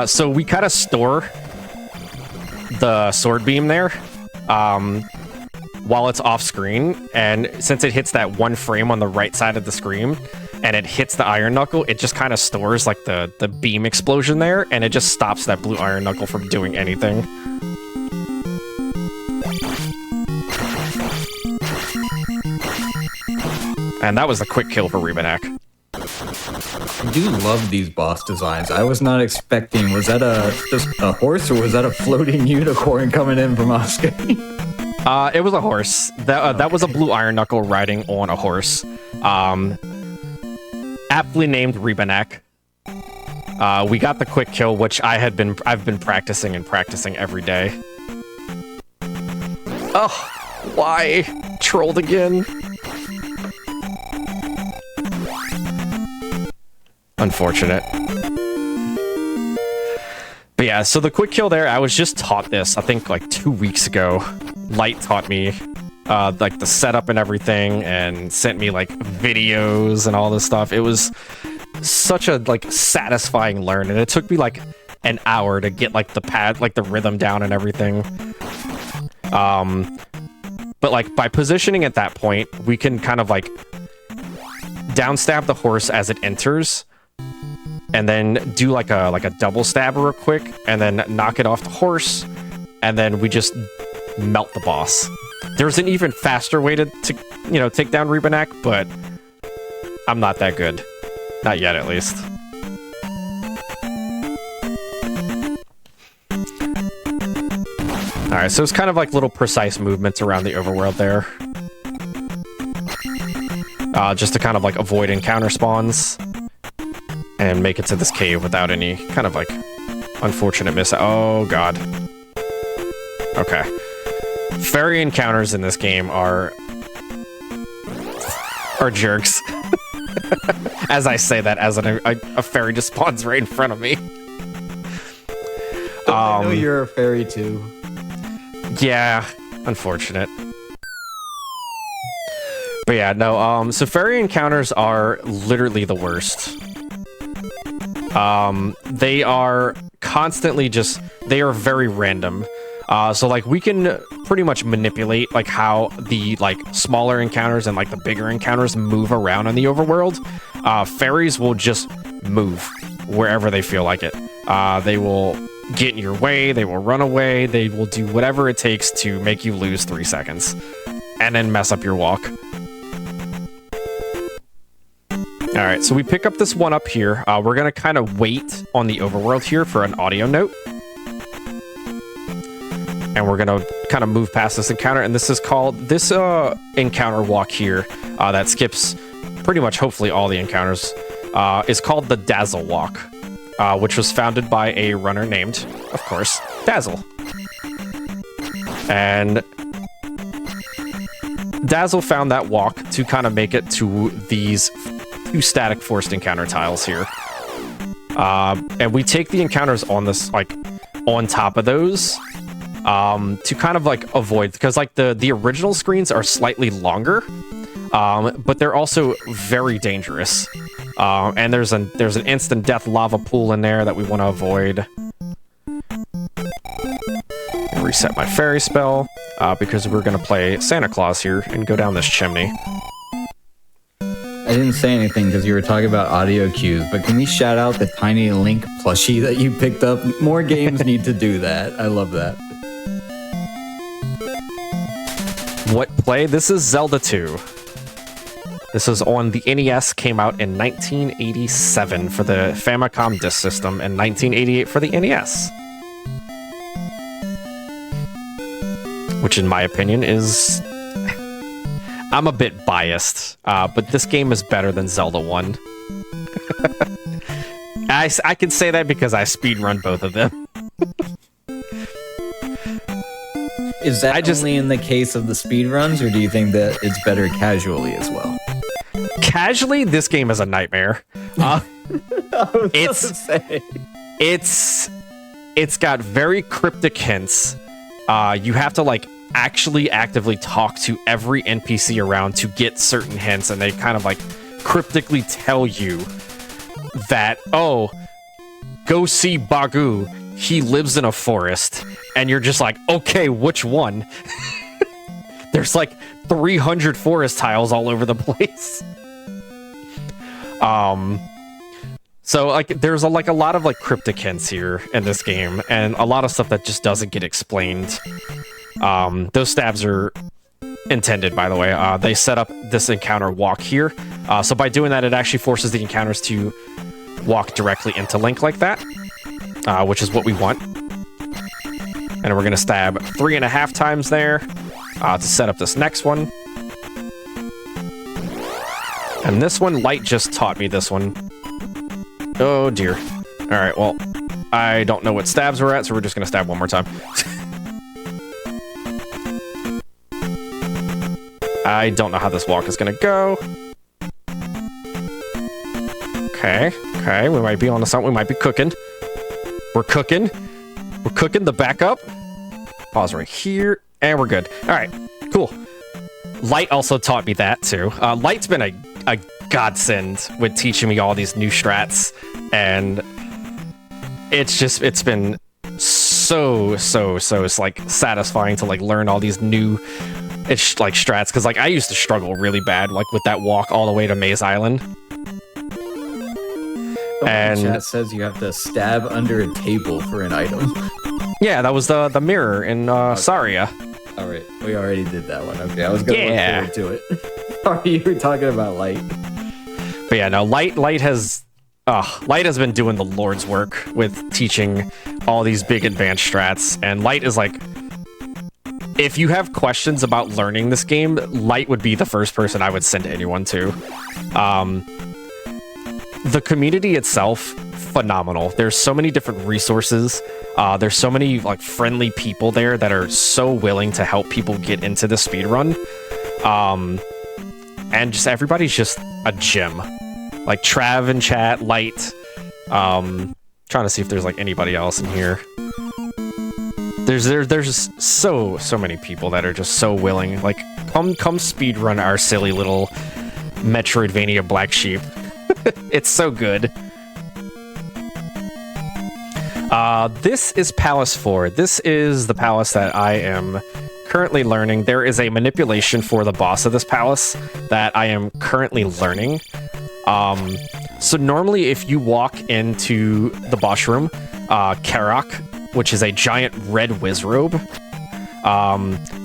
So we kind of store the sword beam there while it's off screen, and since it hits that one frame on the right side of the screen and it hits the iron knuckle, it just kind of stores like the beam explosion there, and it just stops that blue iron knuckle from doing anything. And that was the quick kill for Rebanak.
I do love these boss designs. I was not expecting, was that just a horse, or was that a floating unicorn coming in from off screen?
It was a horse. That was a blue iron knuckle riding on a horse. Aptly named Rebanak. We got the quick kill, which I've been practicing every day. Oh, why? Trolled again. Unfortunate. But yeah, so the quick kill there, I was just taught this, I think like 2 weeks ago. Light taught me like the setup and everything, and sent me like videos and all this stuff. It was such a like satisfying learn, and it took me like an hour to get like the rhythm down and everything. But like by positioning at that point, we can kind of like downstab the horse as it enters, and then do like a double stab real quick, and then knock it off the horse, and then we just melt the boss. There's an even faster way to take down Rebanak, but I'm not that good. Not yet, at least. Alright, so it's kind of like little precise movements around the overworld there. Just to kind of like avoid encounter spawns and make it to this cave without any kind of like unfortunate miss. Oh god. Okay. Fairy encounters in this game are jerks. As I say that, as a fairy just spawns right in front of me.
I know you're a fairy too.
Yeah, unfortunate. But yeah, no, so fairy encounters are literally the worst. They are constantly they are very random. So like we can pretty much manipulate like how the like smaller encounters and like the bigger encounters move around in the overworld. Fairies will just move wherever they feel like it. They will get in your way, they will run away, they will do whatever it takes to make you lose 3 seconds and then mess up your walk. Alright, so we pick up this one up here. We're gonna kind of wait on the overworld here for an audio note. And we're gonna kind of move past this encounter, and this is called, this encounter walk here, that skips pretty much hopefully all the encounters, is called the Dazzle Walk, which was founded by a runner named, of course, Dazzle. And Dazzle found that walk to kind of make it to these 2 static forced encounter tiles here. And we take the encounters on this, like, on top of those, to kind of like avoid, because like the original screens are slightly longer, but they're also very dangerous. And there's an instant death lava pool in there that we want to avoid. And reset my fairy spell because we're going to play Santa Claus here and go down this chimney.
I didn't say anything because you were talking about audio cues, but can we shout out the Tiny Link plushie that you picked up? More games need to do that. I love that.
What play? This is Zelda II. This is on the NES, came out in 1987 for the Famicom Disk System and 1988 for the NES. Which in my opinion is... I'm a bit biased, but this game is better than Zelda 1. I can say that because I speedrun both of them.
Is that only in the case of the speedruns, or do you think that it's better casually as well?
Casually, this game is a nightmare. It's got very cryptic hints. You have to like actually actively talk to every NPC around to get certain hints, and they kind of like cryptically tell you that, oh, go see Bagu. He lives in a forest. And you're just like, okay, which one? There's like 300 forest tiles all over the place. So like there's a lot of like cryptic hints here in this game, and a lot of stuff that just doesn't get explained. Those stabs are intended, by the way. They set up this encounter walk here. So by doing that, it actually forces the encounters to walk directly into Link like that, which is what we want. And we're going to stab 3.5 times there to set up this next one. And this one, Light just taught me this one. Oh, dear. All right, well, I don't know what stabs we're at, so we're just going to stab one more time. I don't know how this walk is going to go. Okay, we might be on to something. We might be cooking. We're cooking the backup. Pause right here, and we're good. All right, cool. Light also taught me that, too. Light's been a godsend with teaching me all these new strats, and it's been so like satisfying to like learn all these new like strats, because like I used to struggle really bad like with that walk all the way to Maze Island. And
chat says you have to stab under a table for an item.
Yeah, that was the mirror in Saria.
All right, we already did that one. Okay, I was gonna look forward to it. Sorry, you were talking about Light.
But yeah, no, Light has been doing the Lord's work with teaching all these big advanced strats, and Light is like, if you have questions about learning this game, Light would be the first person I would send anyone to. The community itself, phenomenal. There's so many different resources. There's so many like friendly people there that are so willing to help people get into the speedrun. And just everybody's just a gem. Like Trav in chat, Light. Trying to see if there's like anybody else in here. There's just so many people that are just so willing. Like come speedrun our silly little Metroidvania black sheep. It's so good. This is Palace 4. This is the palace that I am currently learning. There is a manipulation for the boss of this palace that I am currently learning. So normally if you walk into the boss room, Karak, which is a giant red wizrobe,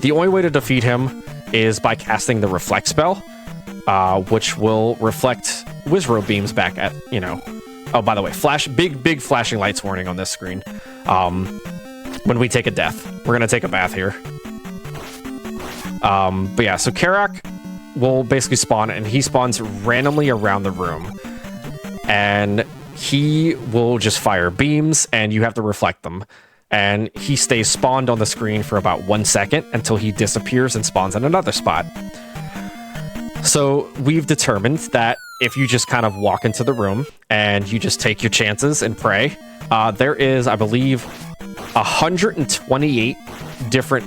the only way to defeat him is by casting the reflect spell, which will reflect wizrobe beams back at, you know. Oh, by the way, big flashing lights warning on this screen. When we take a death, we're gonna take a bath here. But yeah, so Karak will basically spawn, and he spawns randomly around the room, and he will just fire beams, and you have to reflect them. And he stays spawned on the screen for about 1 second until he disappears and spawns in another spot. So we've determined that if you just kind of walk into the room and you just take your chances and pray, there is, I believe, 128 different...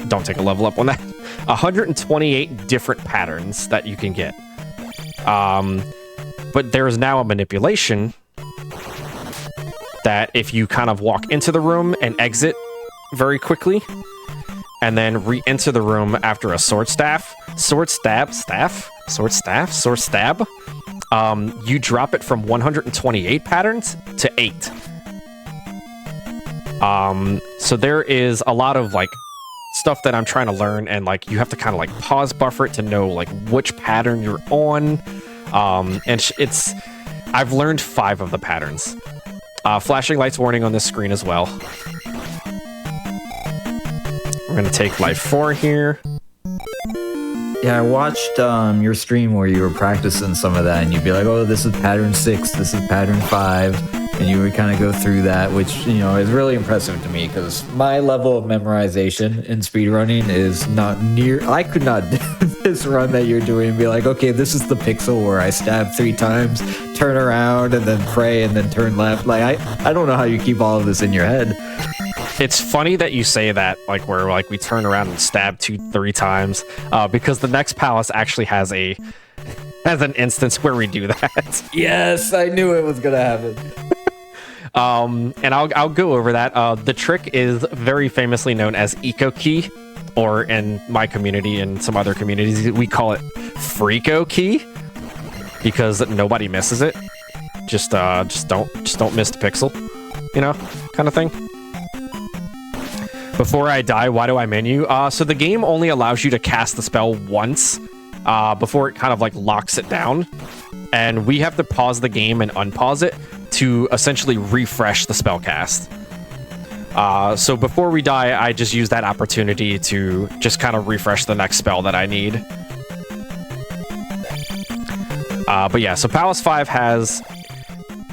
Don't take a level up on that. 128 different patterns that you can get. But there is now a manipulation that if you kind of walk into the room and exit very quickly, and then re-enter the room after a sword stab, you drop it from 128 patterns to 8. So there is a lot of like stuff that I'm trying to learn, and like you have to kind of like pause buffer it to know like which pattern you're on. And I've learned 5 of the patterns. Flashing lights warning on this screen as well. We're gonna take life 4 here.
Yeah, I watched your stream where you were practicing some of that, and you'd be like, oh, this is pattern 6, this is pattern 5, and you would kind of go through that, which, you know, is really impressive to me, because my level of memorization in speedrunning is not near... I could not do this run that you're doing and be like, okay, this is the pixel where I stab 3 times, turn around, and then pray, and then turn left. Like, I don't know how you keep all of this in your head.
It's funny that you say that, like, where like we turn around and stab 2-3 times, because the next palace actually has an instance where we do that.
Yes, I knew it was gonna happen.
And I'll go over that. The trick is very famously known as eco key, or in my community and some other communities, we call it freako key, because nobody misses it. Just don't miss the pixel, you know, kind of thing. Before I die, why do I menu? So the game only allows you to cast the spell once before it kind of like locks it down. And we have to pause the game and unpause it to essentially refresh the spell cast. So before we die, I just use that opportunity to just kind of refresh the next spell that I need. But yeah, so Palace 5 has...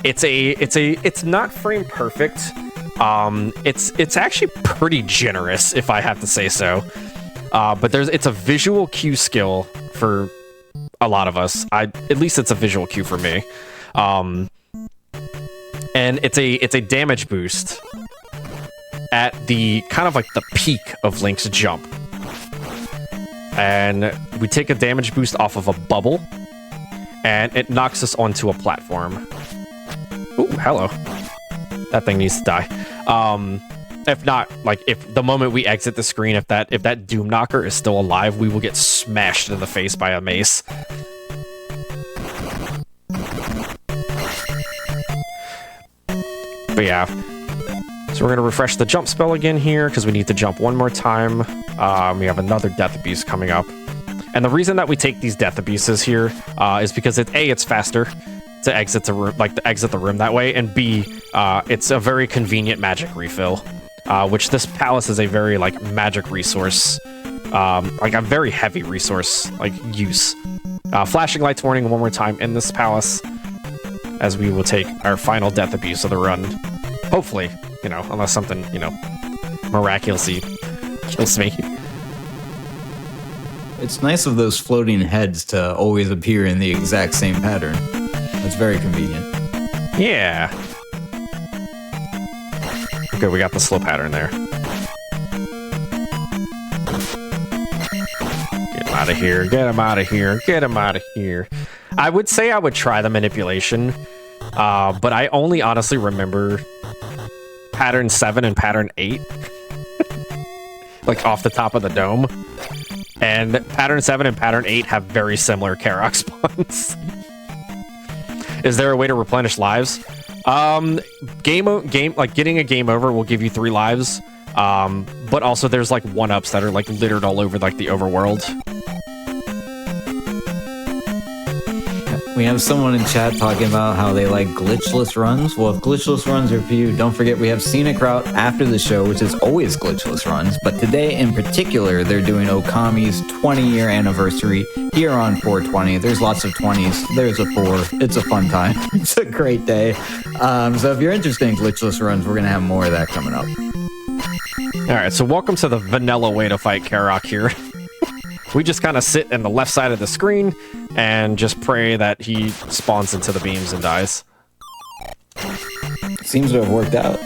It's not frame perfect. It's actually pretty generous, if I have to say so. But it's a visual cue skill for a lot of us. At least it's a visual cue for me. And it's a damage boost at the kind of like the peak of Link's jump. And we take a damage boost off of a bubble, and it knocks us onto a platform. Ooh, hello. That thing needs to die. If not, like, if the moment we exit the screen, if that Doom Knocker is still alive, we will get smashed in the face by a mace. But yeah. So we're going to refresh the jump spell again here, because we need to jump one more time. We have another Death Abyss coming up. And the reason that we take these Death Abysses here is because it's faster to exit the room that way, and B, it's a very convenient magic refill, which this palace is a very like magic resource, like a very heavy resource like use. Flashing lights warning one more time in this palace, as we will take our final Death Abyss of the run. Hopefully, you know, unless something, you know, miraculously kills me.
It's nice of those floating heads to always appear in the exact same pattern. That's very convenient.
Yeah. Okay, we got the slow pattern there. Get him out of here, get him out of here, get him out of here. I would say I would try the manipulation, but I only honestly remember pattern 7 and pattern 8. Like off the top of the dome. And pattern 7 and pattern 8 have very similar Karok spawns. Is there a way to replenish lives? Getting a game over will give you 3 lives. But also there's like 1-ups that are like littered all over like the overworld.
We have someone in chat talking about how they like glitchless runs. Well, if glitchless runs are for you, don't forget we have Scenic Route after the show, which is always glitchless runs. But today in particular, they're doing Okami's 20-year anniversary here on 420. There's lots of 20s. There's a 4. It's a fun time. It's a great day. So if you're interested in glitchless runs, we're going to have more of that coming up.
All right, so welcome to the vanilla way to fight Karok here. We just kind of sit in the left side of the screen and just pray that he spawns into the beams and dies.
Seems to have worked out.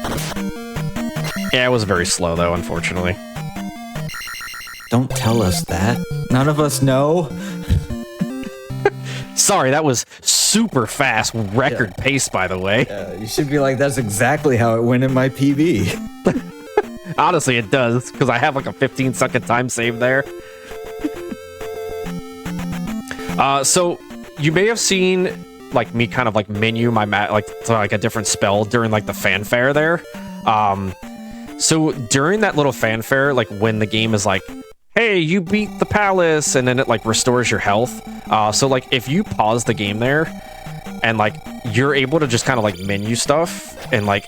Yeah, it was very slow though, unfortunately.
Don't tell us that. None of us know.
Sorry, that was super fast, record pace, by the way.
You should be like, that's exactly how it went in my PB.
Honestly, it does, because I have like a 15-second time save there. So you may have seen like me kind of like menu my to like a different spell during like the fanfare there. So during that little fanfare, like when the game is like, hey, you beat the palace, and then it like restores your health. So like if you pause the game there and like you're able to just kind of like menu stuff and like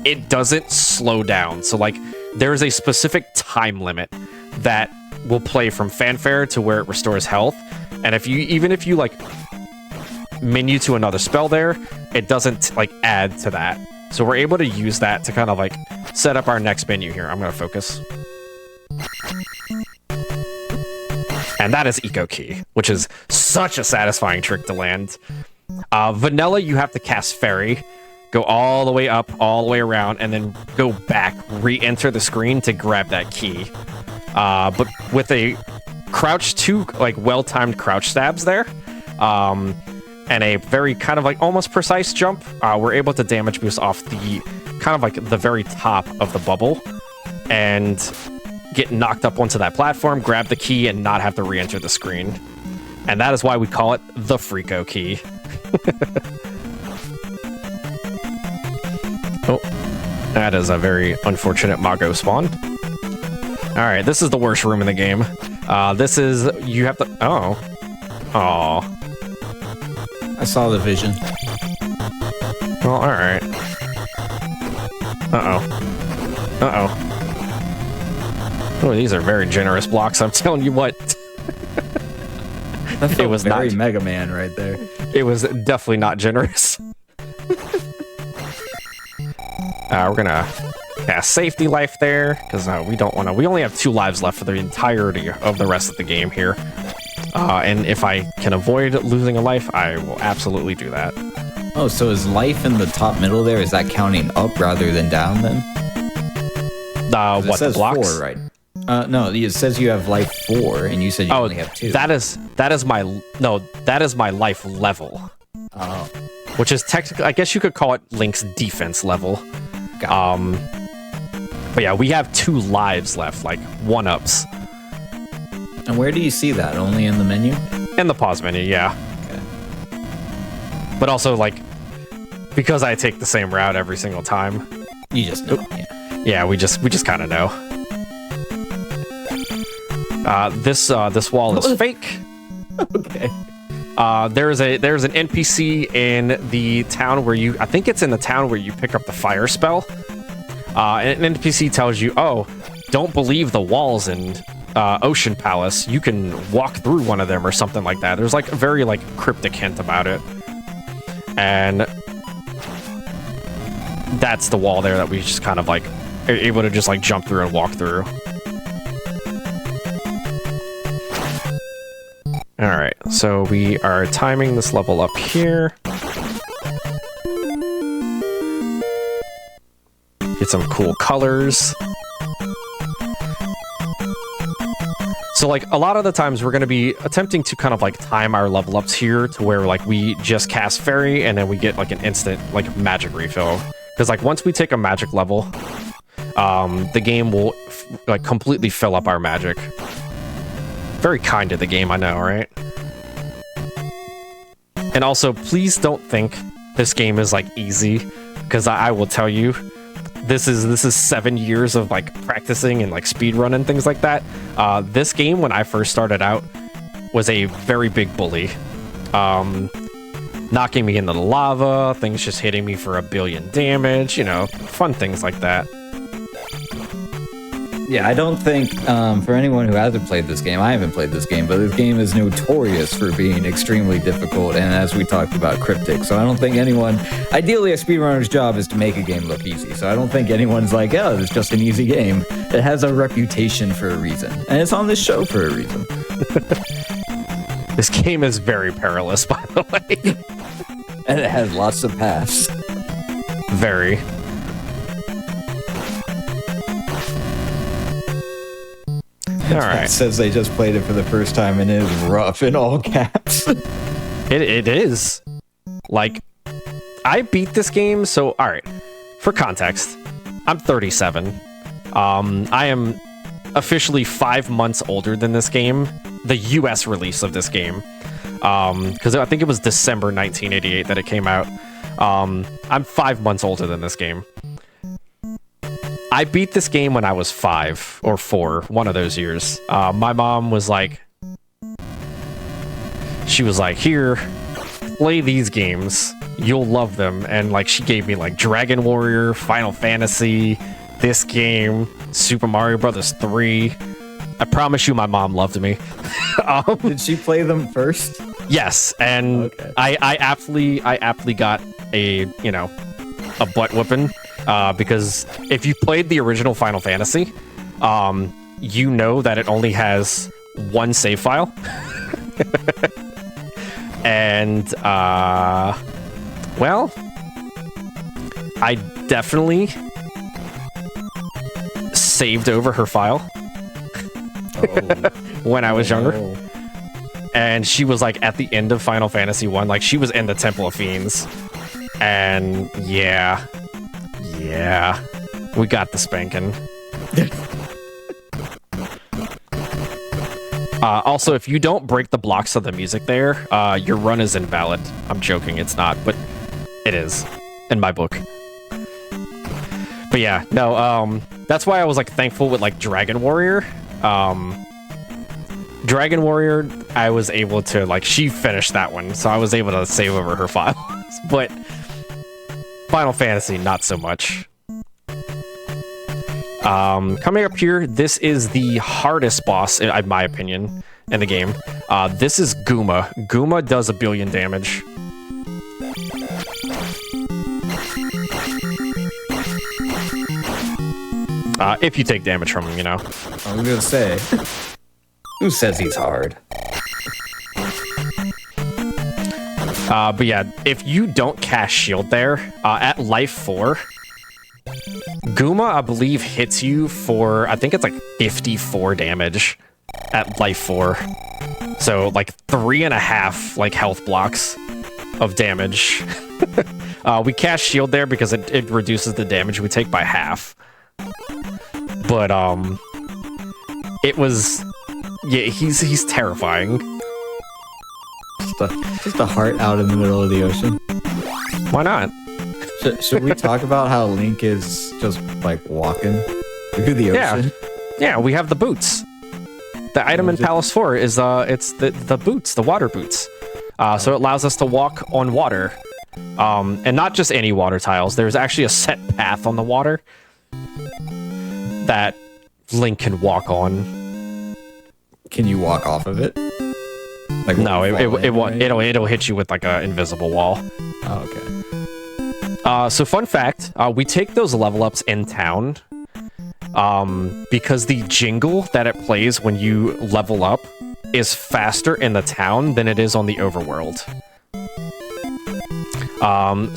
it doesn't slow down. So like there's a specific time limit that will play from fanfare to where it restores health. And even if you like menu to another spell there, it doesn't like add to that. So we're able to use that to kind of like set up our next menu here. I'm going to focus. And that is Eco Key, which is such a satisfying trick to land. Vanilla, you have to cast Fairy, go all the way up, all the way around, and then go back, re-enter the screen to grab that key. But with a crouch, two like well-timed crouch stabs there, and a very kind of like almost precise jump, we're able to damage boost off the kind of like the very top of the bubble, and get knocked up onto that platform, grab the key, and not have to re-enter the screen. And that is why we call it the Freako Key. Oh, that is a very unfortunate Mago spawn. Alright, this is the worst room in the game. This is... You have to... Oh. Aw.
I saw the vision.
Well, alright. Uh-oh. Uh-oh. Oh, these are very generous blocks, I'm telling you what.
That felt
it was
very
not
Mega Man right there.
It was definitely not generous. We're gonna cast Safety Life there, because we don't want to... We only have 2 lives left for the entirety of the rest of the game here. And if I can avoid losing a life, I will absolutely do that.
Oh, so is life in the top middle there, is that counting up rather than down then?
What,
it says
the blocks?
4, right? No, it says you have life 4, and you said you only have 2.
That is my life level.
Oh.
Which is technically, I guess you could call it Link's defense level. But yeah, we have 2 lives left, like 1-ups.
And where do you see that? Only in the menu?
In the pause menu, yeah.
Okay.
But also, like, because I take the same route every single time.
You just know, yeah.
Yeah, we just kind of know. This wall is fake.
Okay.
There's an NPC in the town where I think it's in the town where you pick up the fire spell. And an NPC tells you, oh, don't believe the walls in Ocean Palace. You can walk through one of them or something like that. There's like a very like cryptic hint about it. And that's the wall there that we just kind of like are able to just like jump through and walk through. Alright, so we are timing this level up here. Get some cool colors. So like a lot of the times we're going to be attempting to kind of like time our level ups here to where like we just cast Fairy and then we get like an instant like magic refill. Because like once we take a magic level, the game will like completely fill up our magic. Very kind of the game, I know, right? And also, please don't think this game is like easy, because I will tell you, this is 7 years of like practicing and like speedrun and things like that. This game, when I first started out, was a very big bully. Knocking me into the lava, things just hitting me for 1 billion damage, you know, fun things like that.
Yeah, I don't think, for anyone who hasn't played this game, I haven't played this game, but this game is notorious for being extremely difficult, and as we talked about, cryptic. So I don't think anyone, ideally a speedrunner's job is to make a game look easy, so I don't think anyone's like, oh, it's just an easy game. It has a reputation for a reason, and it's on this show for a reason.
This game is very perilous, by the way.
And it has lots of paths.
Very. All right.
Says they just played it for the first time and it is rough in all caps.
It is. Like, I beat this game, so, all right. For context, I'm 37. I am officially 5 months older than this game, the US release of this game. Because I think it was December 1988 that it came out. I'm 5 months older than this game. I beat this game when I was 5 or 4, one of those years. My mom was like, here, play these games. You'll love them. And like, she gave me like Dragon Warrior, Final Fantasy, this game, Super Mario Brothers 3. I promise you my mom loved me.
Did she play them first?
Yes, and okay. I aptly got a butt whipping because if you played the original Final Fantasy, you know that it only has one save file. And well, I definitely saved over her file when I was younger. And she was like at the end of Final Fantasy 1, like she was in the Temple of Fiends. And yeah, we got the spanking. Also, if you don't break the blocks of the music there, your run is invalid. I'm joking, it's not, but it is in my book. But yeah, no, that's why I was like thankful with like Dragon Warrior. Dragon Warrior, I was able to, like, she finished that one, so I was able to save over her files. But Final Fantasy, not so much. Coming up here, this is the hardest boss, in my opinion, in the game. This is Goomba. Goomba does 1 billion damage. If you take damage from him, you know.
I was gonna say, who says he's hard?
But yeah, if you don't cast shield there, at life 4, Goomba, I believe, hits you for, I think it's like 54 damage at life 4. So like 3.5 like health blocks of damage. We cast shield there because it reduces the damage we take by half. But it was, yeah, he's terrifying.
Just a heart out in the middle of the ocean.
Why not?
Should we talk about how Link is just like walking through the ocean?
Yeah, we have the boots. The item in Palace 4 is it's the boots, the water boots. So it allows us to walk on water. And not just any water tiles. There's actually a set path on the water that Link can walk on.
Can you walk off of it? Like,
no, it'll hit you with like an invisible wall.
Oh, okay.
So fun fact, we take those level ups in town because the jingle that it plays when you level up is faster in the town than it is on the overworld.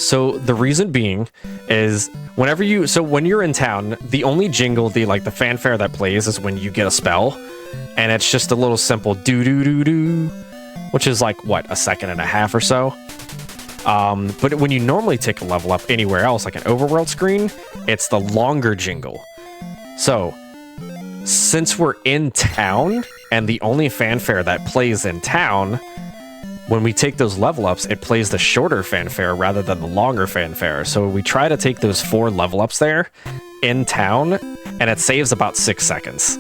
So the reason being is when you're in town, the only jingle, the fanfare that plays is when you get a spell, and it's just a little simple do-do-do-do, which is like, what, 1.5 seconds or so? But when you normally take a level up anywhere else, like an overworld screen, it's the longer jingle. So, since we're in town, and the only fanfare that plays in town, when we take those level ups, it plays the shorter fanfare rather than the longer fanfare. So we try to take those 4 level ups there in town, and it saves about 6 seconds.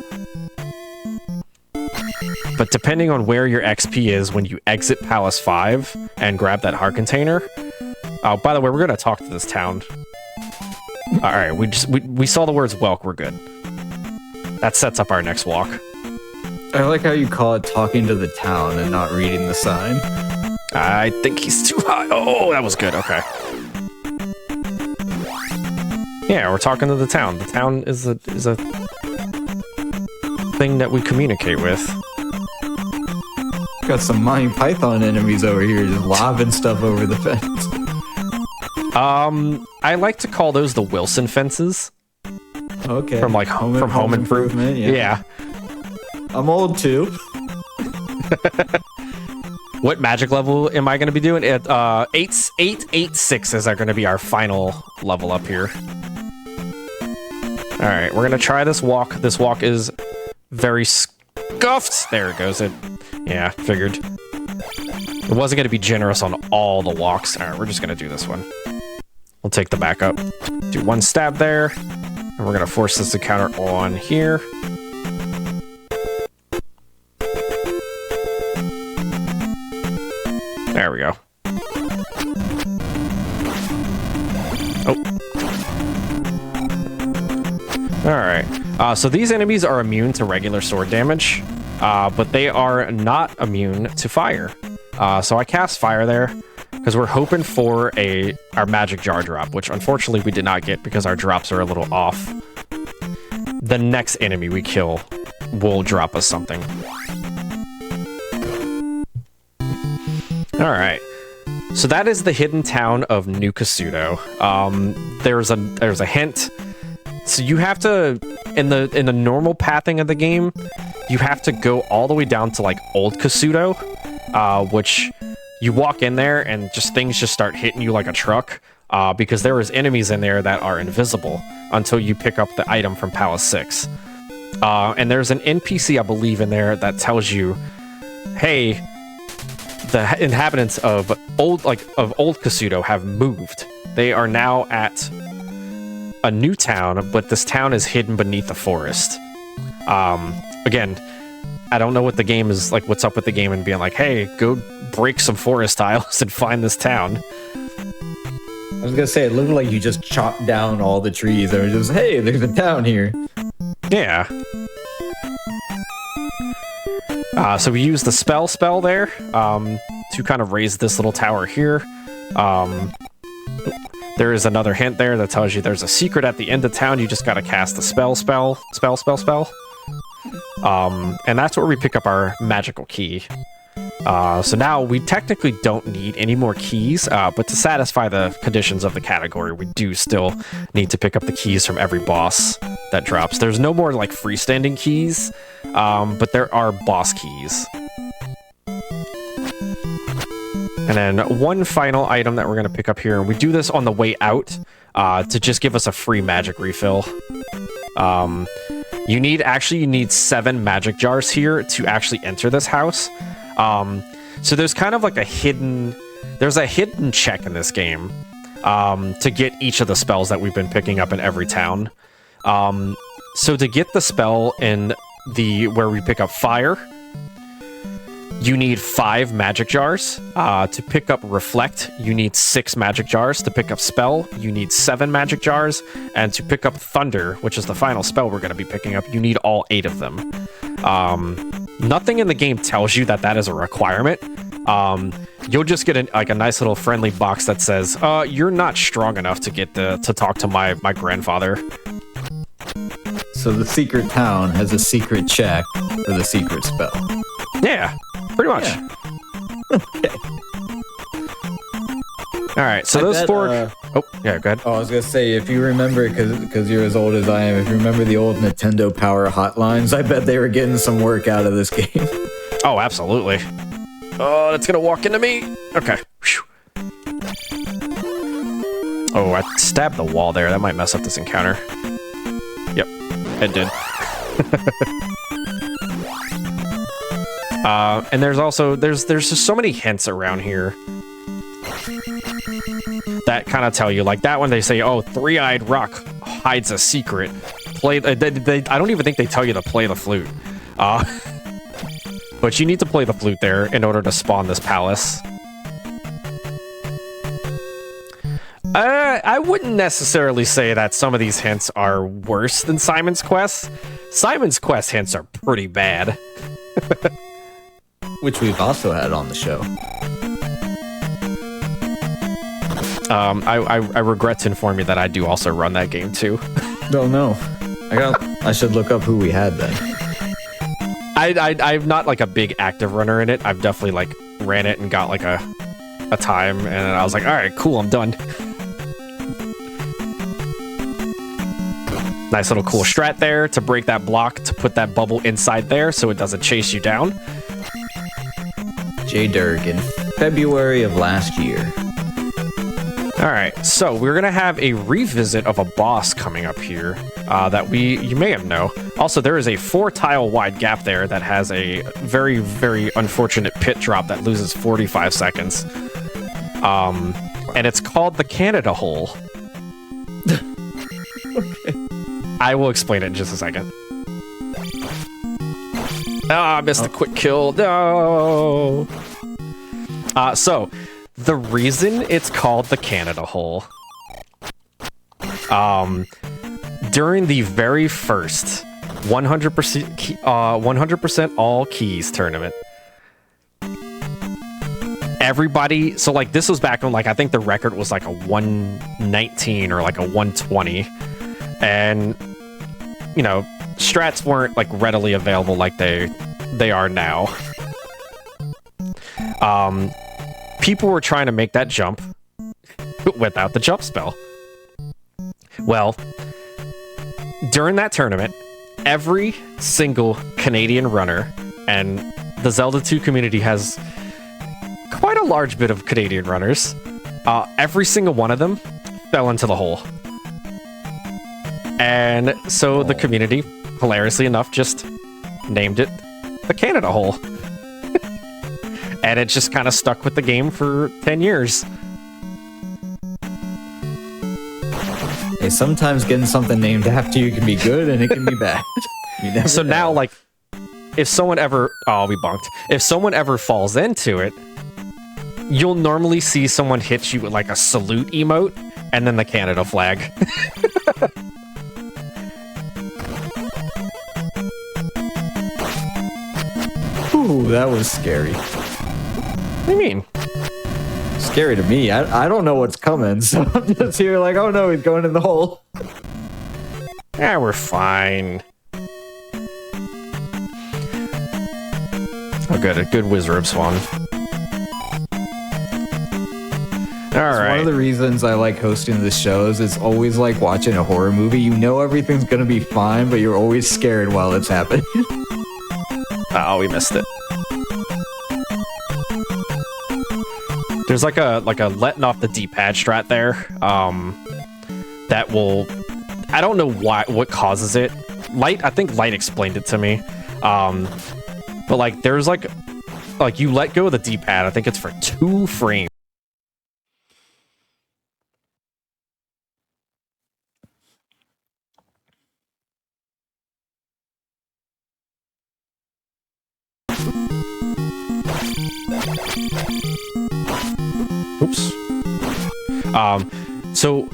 But depending on where your XP is when you exit Palace 5 and grab that heart container. Oh, by the way, we're gonna talk to this town. All right, we saw the words "welk." We're good. That sets up our next walk.
I like how you call it talking to the town and not reading the sign.
I think he's too high. Oh, that was good. Okay. Yeah, we're talking to the town. The town is a thing that we communicate with.
Got some Monty Python enemies over here just lobbing stuff over the fence.
I like to call those the Wilson fences.
Okay.
From Home Improvement.
Yeah. I'm old too.
What magic level am I going to be doing? 886 is going to be our final level up here. All right, we're going to try this walk. This walk is very scuffed. There it goes. Yeah, figured. It wasn't going to be generous on all the walks. All right, we're just going to do this one. We'll take the back up. Do one stab there. And we're going to force this encounter on here. There we go. Oh. Alright. So these enemies are immune to regular sword damage, but they are not immune to fire. So I cast fire there because we're hoping for our magic jar drop, which unfortunately we did not get because our drops are a little off. The next enemy we kill will drop us something. All right, so that is the hidden town of New Kasuto. There's a hint. So you have to, in the normal pathing of the game, you have to go all the way down to like Old Kasuto, which you walk in there and things just start hitting you like a truck, because there is enemies in there that are invisible until you pick up the item from Palace 6. And there's an NPC, I believe, in there that tells you, hey, the inhabitants of Old Kasuto have moved. They are now at a new town, but this town is hidden beneath the forest. Again, I don't know what the game is like. What's up with the game and being like, hey, go break some forest tiles and find this town.
I was gonna say, it looked like you just chopped down all the trees and it was just, hey, there's a town here.
Yeah. So we use the spell there to kind of raise this little tower here. There is another hint there that tells you there's a secret at the end of town. You just got to cast the spell. And that's where we pick up our magical key. So now we technically don't need any more keys, but to satisfy the conditions of the category, we do still need to pick up the keys from every boss that drops. There's no more like freestanding keys, but there are boss keys. And then one final item that we're going to pick up here, and we do this on the way out to just give us a free magic refill. You need 7 magic jars here to actually enter this house. So there's kind of like a hidden check in this game to get each of the spells that we've been picking up in every town. So to get the spell in where we pick up fire, you need 5 magic jars. To pick up Reflect, you need 6 magic jars. To pick up Spell, you need 7 magic jars. And to pick up Thunder, which is the final spell we're going to be picking up, you need all 8 of them. Nothing in the game tells you that is a requirement. You'll just get a nice little friendly box that says, you're not strong enough to talk to my grandfather.
So the secret town has a secret check for the secret spell.
Yeah, pretty much.
Yeah. Okay.
All right, so those 4... oh, yeah, go ahead.
Oh, I was going to say, if you remember, because you're as old as I am, if you remember the old Nintendo Power hotlines, I bet they were getting some work out of this game.
Oh, absolutely. Oh, it's going to walk into me. Okay. Whew. Oh, I stabbed the wall there. That might mess up this encounter. Yep, it did. And there's just so many hints around here that kind of tell you, like that one they say, oh, Three-Eyed Rock hides a secret. I don't even think they tell you to play the flute. But you need to play the flute there in order to spawn this palace. I wouldn't necessarily say that some of these hints are worse than Simon's Quest. Simon's Quest hints are pretty bad.
Which we've also had on the show.
I regret to inform you that I do also run that game too.
Don't know. I should look up who we had then.
I'm not like a big active runner in it. I've definitely like ran it and got like a time, and I was like, all right, cool, I'm done. Nice little cool strat there to break that block, to put that bubble inside there so it doesn't chase you down.
J. Dirk in February of last year.
All right, so we're gonna have a revisit of a boss coming up here that you may have know. Also, there is a 4-tile wide gap there that has a very, very unfortunate pit drop that loses 45 seconds. And it's called the Canada Hole.
Okay.
I will explain it in just a second. I missed a quick kill. No. So the reason it's called the Canada Hole, during the very first 100% all keys tournament, everybody, so like this was back when like I think the record was like a 119 or like a 120, and you know, strats weren't like readily available like they are now. People were trying to make that jump without the jump spell. Well, during that tournament, every single Canadian runner, and the Zelda 2 community has quite a large bit of Canadian runners, every single one of them fell into the hole. And so the community, hilariously enough, just named it the Canada Hole. And it just kind of stuck with the game for 10 years.
Hey, sometimes getting something named after you can be good and it can be bad.
So now, like, if someone ever... Oh, we bunked. If someone ever falls into it, you'll normally see someone hit you with, like, a salute emote and then the Canada flag.
Ooh, that was scary.
What do you mean?
Scary to me. I don't know what's coming, so I'm just here like, oh no, he's going in the hole.
Yeah, we're fine. Oh, good. A good Wizard Swan. Alright.
One of the reasons I like hosting the shows is always like watching a horror movie. You know everything's gonna be fine, but you're always scared while it's happening.
Oh, we missed it. There's like a letting off the D-pad strat there. That will... I don't know what causes it. I think Light explained it to me. But like there's like you let go of the D-pad, I think it's for 2 frames. Oops. So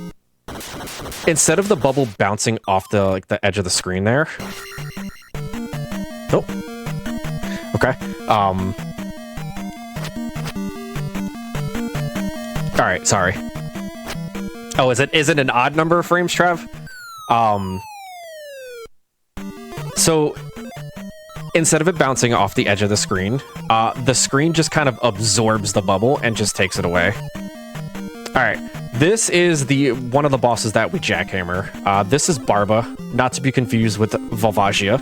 instead of the bubble bouncing off the edge of the screen there. Oh. Okay. All right, sorry. Oh, is it an odd number of frames, Trev? So instead of it bouncing off the edge of the screen just kind of absorbs the bubble and just takes it away. All right, this is one of the bosses that we jackhammer. This is Barba, not to be confused with Volvagia.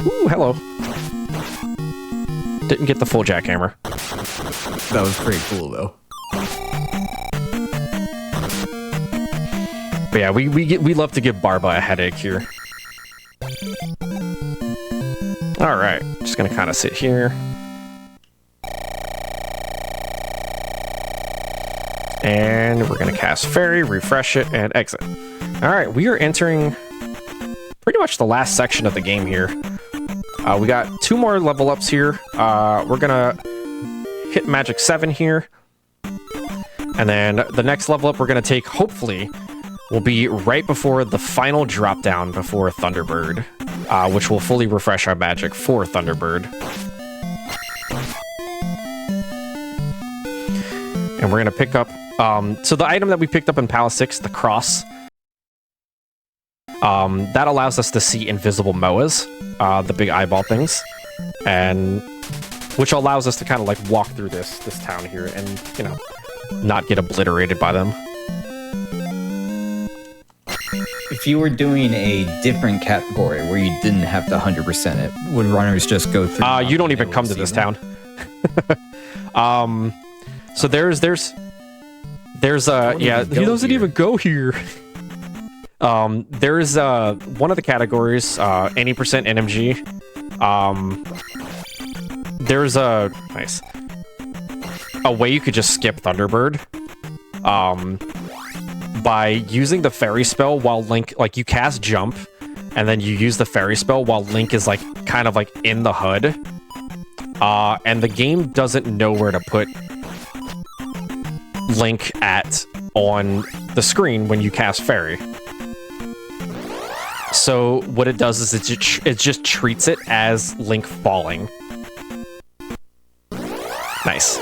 Ooh, hello. Didn't get the full jackhammer.
That was pretty cool, though.
But yeah, we love to give Barba a headache here. All right, just gonna kind of sit here. And we're gonna cast Fairy, refresh it, and exit. All right, we are entering pretty much the last section of the game here. We got 2 more level ups here. We're gonna hit Magic 7 here. And then the next level up we're gonna take, hopefully, will be right before the final drop down before Thunderbird, which will fully refresh our magic for Thunderbird. And we're gonna pick up, so the item that we picked up in Palace 6, the cross, that allows us to see invisible Moas, the big eyeball things, and which allows us to kind of like walk through this town here and, you know, not get obliterated by them.
if you were doing a different category where you didn't have to 100% it, would runners just go through?
You don't even come to this town. So there's yeah, he doesn't even go here. There's one of the categories, 80% NMG. There's a way you could just skip Thunderbird. By using the fairy spell while Link, like, you cast jump, and then you use the fairy spell while Link is, like, kind of, like, in the HUD. And the game doesn't know where to put Link on the screen when you cast fairy. So what it does is it just treats it as Link falling. Nice.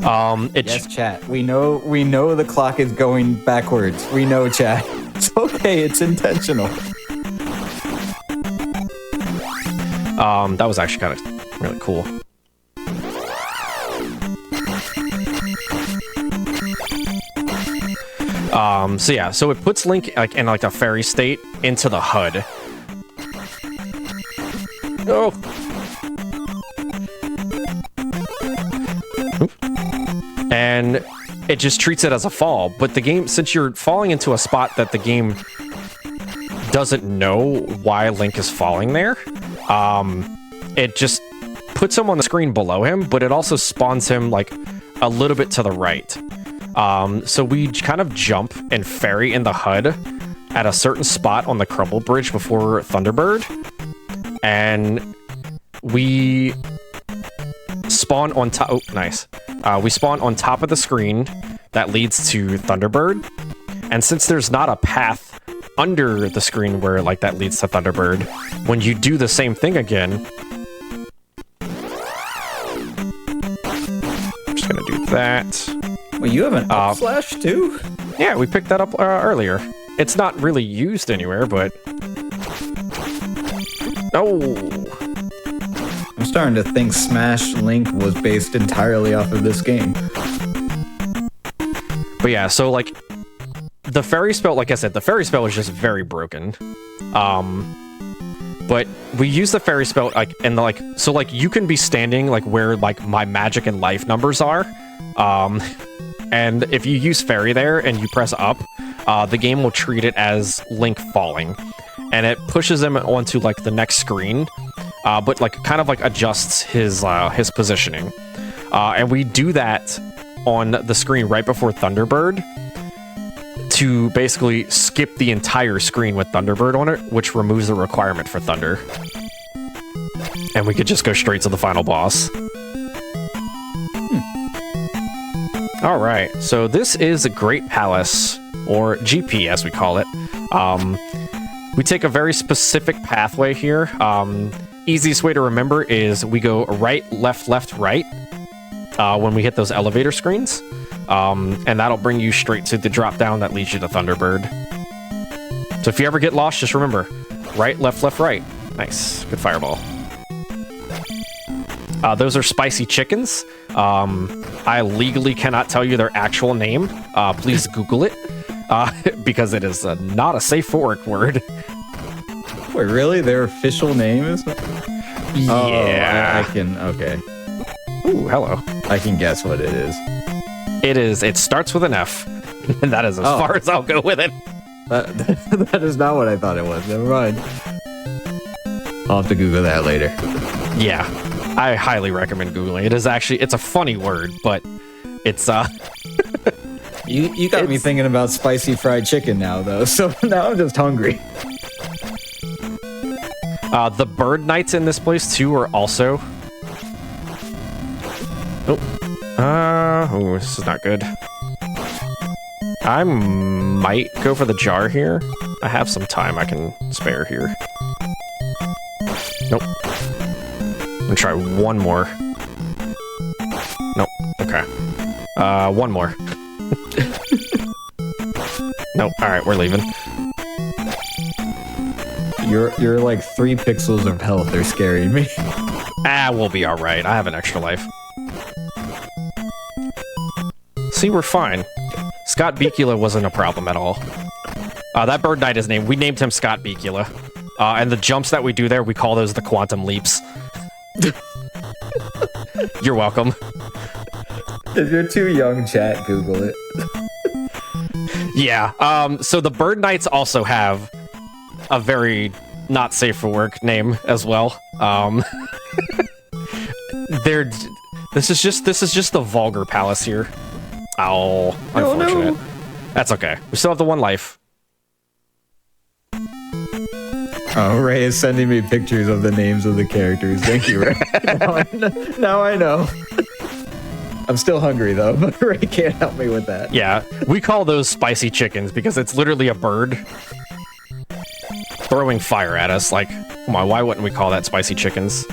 Yes, chat. We know the clock is going backwards. We know, chat. It's okay. It's intentional.
That was actually kind of really cool. So yeah, so it puts Link like in like a fairy state into the HUD. Oh. And it just treats it as a fall, but the game, since you're falling into a spot that the game doesn't know why Link is falling there, it just puts him on the screen below him, but it also spawns him like a little bit to the right. So we kind of jump and fairy in the HUD at a certain spot on the Crumble Bridge before Thunderbird, and we spawn on top. Oh, nice. We spawn on top of the screen that leads to Thunderbird, and since there's not a path under the screen where like that leads to Thunderbird, when you do the same thing again, I'm just gonna do that.
Well, you have an up slash too?
Yeah, we picked that up earlier. It's not really used anywhere, but
I'm starting to think Smash Link was based entirely off of this game.
But yeah, so like the fairy spell, like I said, the fairy spell is just very broken. But we use the fairy spell like and like so like you can be standing like where like my magic and life numbers are. And if you use fairy there and you press up, the game will treat it as Link falling, and it pushes him onto like the next screen, but like kind of like adjusts his positioning. And we do that on the screen right before Thunderbird to basically skip the entire screen with Thunderbird on it, which removes the requirement for Thunder. And we could just go straight to the final boss. All right, so this is a Great Palace, or GP as we call it. We take a very specific pathway here. Easiest way to remember is we go right, left, left, right when we hit those elevator screens. And that'll bring you straight to the drop down that leads you to Thunderbird. So if you ever get lost, just remember, right, left, left, right. Nice, good fireball. Those are spicy chickens. I legally cannot tell you their actual name. Please Google it, because it is not a safe for work word.
Wait, really? Their official name is?
Yeah.
I can, okay.
Ooh, hello.
I can guess what it is.
It starts with an F, and that is as far as I'll go with it.
That is not what I thought it was. Never mind. I'll have to Google that later.
Yeah. I highly recommend Googling. It is actually, it's a funny word, but it's,
You got me thinking about spicy fried chicken now, though, so now I'm just hungry.
The bird knights in this place, too, are also... Oh, this is not good. I might go for the jar here. I have some time I can spare here. Nope. I'm gonna try one more. Nope. Okay. One more. Nope. All right, we're leaving.
You're like 3 pixels of health are scaring me.
We'll be all right. I have an extra life. See, we're fine. Scott Bakula wasn't a problem at all. That bird knight is named. We named him Scott Bakula. And the jumps that we do there, we call those the quantum leaps. You're welcome.
If you're too young, chat, Google it.
Yeah. So the bird knights also have a very not safe for work name as well. This is just the vulgar palace here. Oh, unfortunate. No. That's okay. We still have the one life.
Oh, Ray is sending me pictures of the names of the characters. Thank you, Ray. Now I know. I'm still hungry, though, but Ray can't help me with that.
Yeah, we call those spicy chickens because it's literally a bird throwing fire at us. Like, come on, why wouldn't we call that spicy chickens?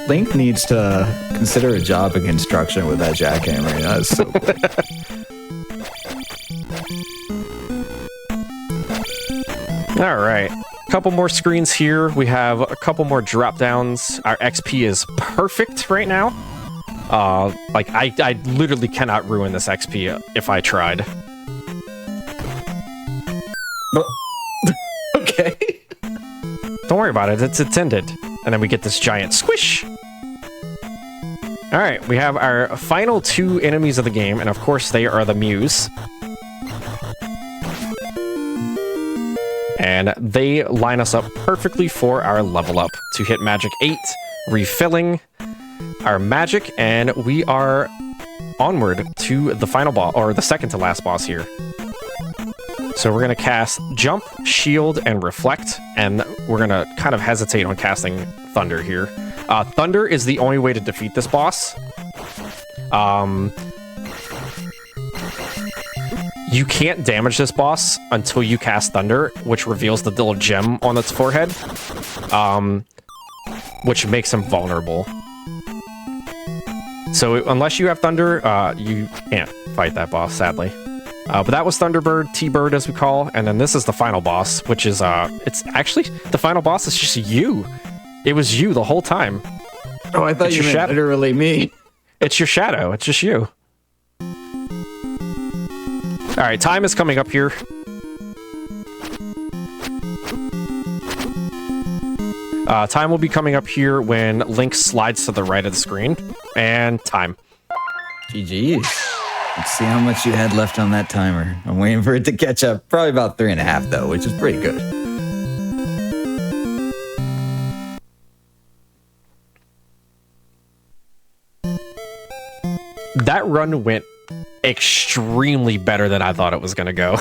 Link needs to consider a job in construction with that jackhammer. That's so cool.
All right. Couple more screens here. We have a couple more drop downs. Our XP is perfect right now. Like I literally cannot ruin this XP if I tried.
Okay.
Don't worry about it. It's intended. And then we get this giant squish. All right, we have our final 2 enemies of the game, and of course they are the Mews. And they line us up perfectly for our level up to hit magic 8, refilling our magic, and we are onward to the final boss, or the second to last boss here. So we're going to cast Jump, Shield, and Reflect, and we're going to kind of hesitate on casting Thunder here. Thunder is the only way to defeat this boss. You can't damage this boss until you cast Thunder, which reveals the little gem on its forehead, which makes him vulnerable. So unless you have Thunder, you can't fight that boss, sadly. But that was Thunderbird, T-Bird as we call, and then this is the final boss, which is, it's actually, the final boss is just you. It was you the whole time.
Oh, I thought you meant literally me.
It's your shadow, it's just you. Alright, time is coming up here. Time will be coming up here when Link slides to the right of the screen, and time.
GG's. Let's see how much you had left on that timer. I'm waiting for it to catch up. Probably about 3.5 though, which is pretty good.
That run went extremely better than I thought it was gonna go.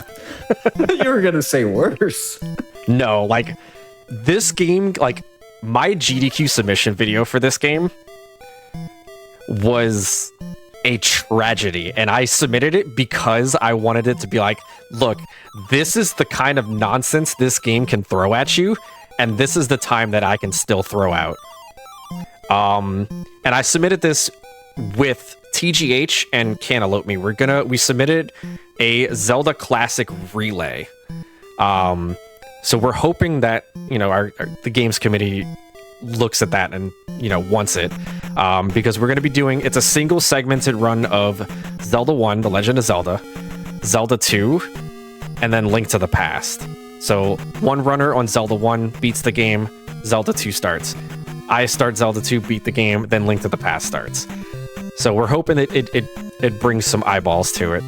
You were gonna say worse.
No, like, this game, like, my GDQ submission video for this game was a tragedy, and I submitted it because I wanted it to be like, look, this is the kind of nonsense this game can throw at you, and this is the time that I can still throw out. And I submitted this with TGH and Cantaloupe Me. We submitted a Zelda Classic Relay. So we're hoping that, you know, the games committee looks at that and, you know, wants it. Because we're going to be doing, it's a single segmented run of Zelda 1, The Legend of Zelda, Zelda 2, and then Link to the Past. So one runner on Zelda 1 beats the game, Zelda 2 starts. I start Zelda 2, beat the game, then Link to the Past starts. So we're hoping that it brings some eyeballs to it.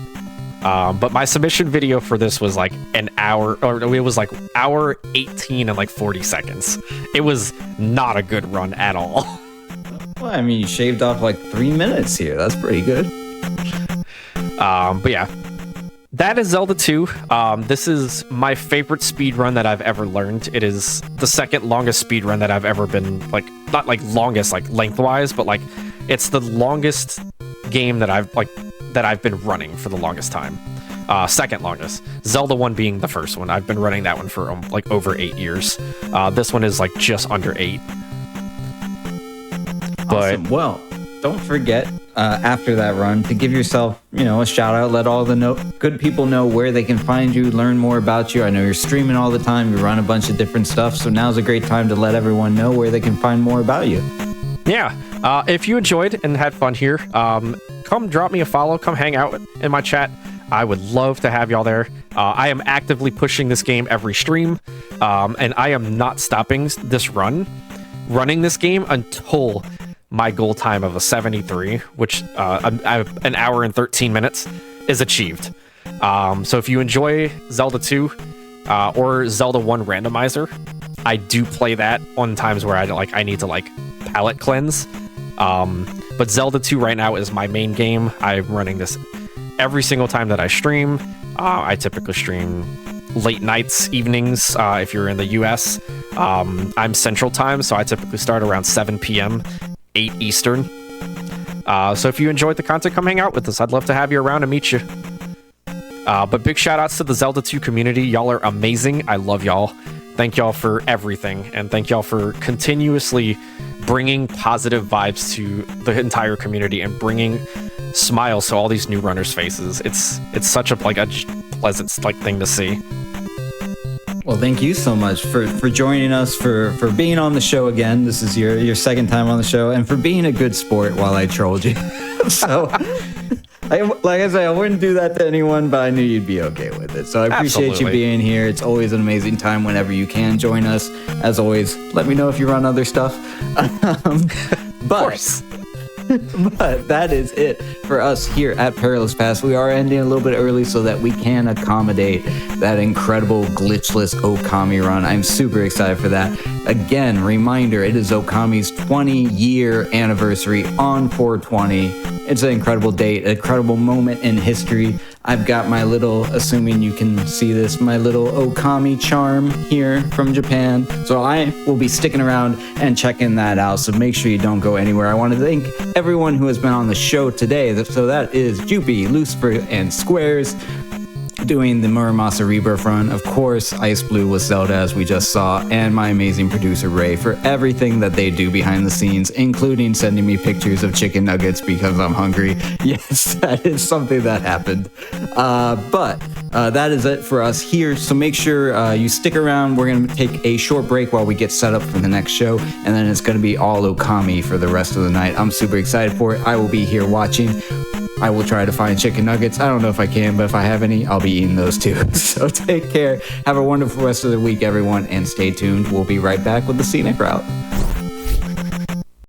But my submission video for this was like an hour, or it was like hour 18 and like 40 seconds. It was not a good run at all.
Well, I mean, you shaved off like 3 minutes here. That's pretty good.
But yeah, that is Zelda 2. This is my favorite speedrun that I've ever learned. It is the second longest speedrun that I've ever been, like, not like longest, like lengthwise, but like it's the longest game that I've been running for the longest time. Second longest. Zelda 1 being the first one. I've been running that one for like over 8 years. This one is like just under 8. But
awesome. Well, don't forget after that run to give yourself, you know, a shout out. Let all the good people know where they can find you, learn more about you. I know you're streaming all the time. You run a bunch of different stuff. So now's a great time to let everyone know where they can find more about you.
Yeah. If you enjoyed and had fun here, come come drop me a follow, come hang out in my chat. I would love to have y'all there. I am actively pushing this game every stream, and I am not stopping this running this game until my goal time of a 73, which an hour and 13 minutes is achieved. So if you enjoy Zelda 2 or Zelda 1 randomizer, I do play that on times where I need to palette cleanse. But Zelda 2 right now is my main game. I'm running this every single time that I stream. I typically stream late nights, evenings, if you're in the US. I'm Central Time, so I typically start around 7 p.m., 8 Eastern. So if you enjoyed the content, come hang out with us. I'd love to have you around and meet you. But big shout outs to the Zelda 2 community. Y'all are amazing. I love y'all. Thank y'all for everything. And thank y'all for continuously bringing positive vibes to the entire community and bringing smiles to all these new runners' faces. It's such a pleasant thing to see.
Well, thank you so much for joining us, for being on the show again. This is your second time on the show, and for being a good sport while I trolled you. So, like I said, I wouldn't do that to anyone, but I knew you'd be okay with it. So I appreciate you being here. It's always an amazing time whenever you can join us. As always, let me know if you run other stuff.
Of course.
But that is it for us here at Perilous Paths. We are ending a little bit early so that we can accommodate that incredible glitchless Okami run. I'm super excited for that. Again, reminder, it is Okami's 20-year anniversary on 420. It's an incredible date, an incredible moment in history. I've got my little, assuming you can see this, my little Okami charm here from Japan. So I will be sticking around and checking that out. So make sure you don't go anywhere. I want to thank everyone who has been on the show today. So that is Jupy, Lucifer, and Squares doing the Muramasa Rebirth run. Of course, Ice Blue with Zelda, as we just saw, and my amazing producer Ray for everything that they do behind the scenes, including sending me pictures of chicken nuggets because I'm hungry. Yes, that is something that happened. But that is it for us here. So make sure you stick around. We're going to take a short break while we get set up for the next show, and then it's going to be all Okami for the rest of the night. I'm super excited for it. I will be here watching. I will try to find chicken nuggets. I don't know if I can, but if I have any, I'll be eating those too. So take care. Have a wonderful rest of the week, everyone, and stay tuned. We'll be right back with the scenic route.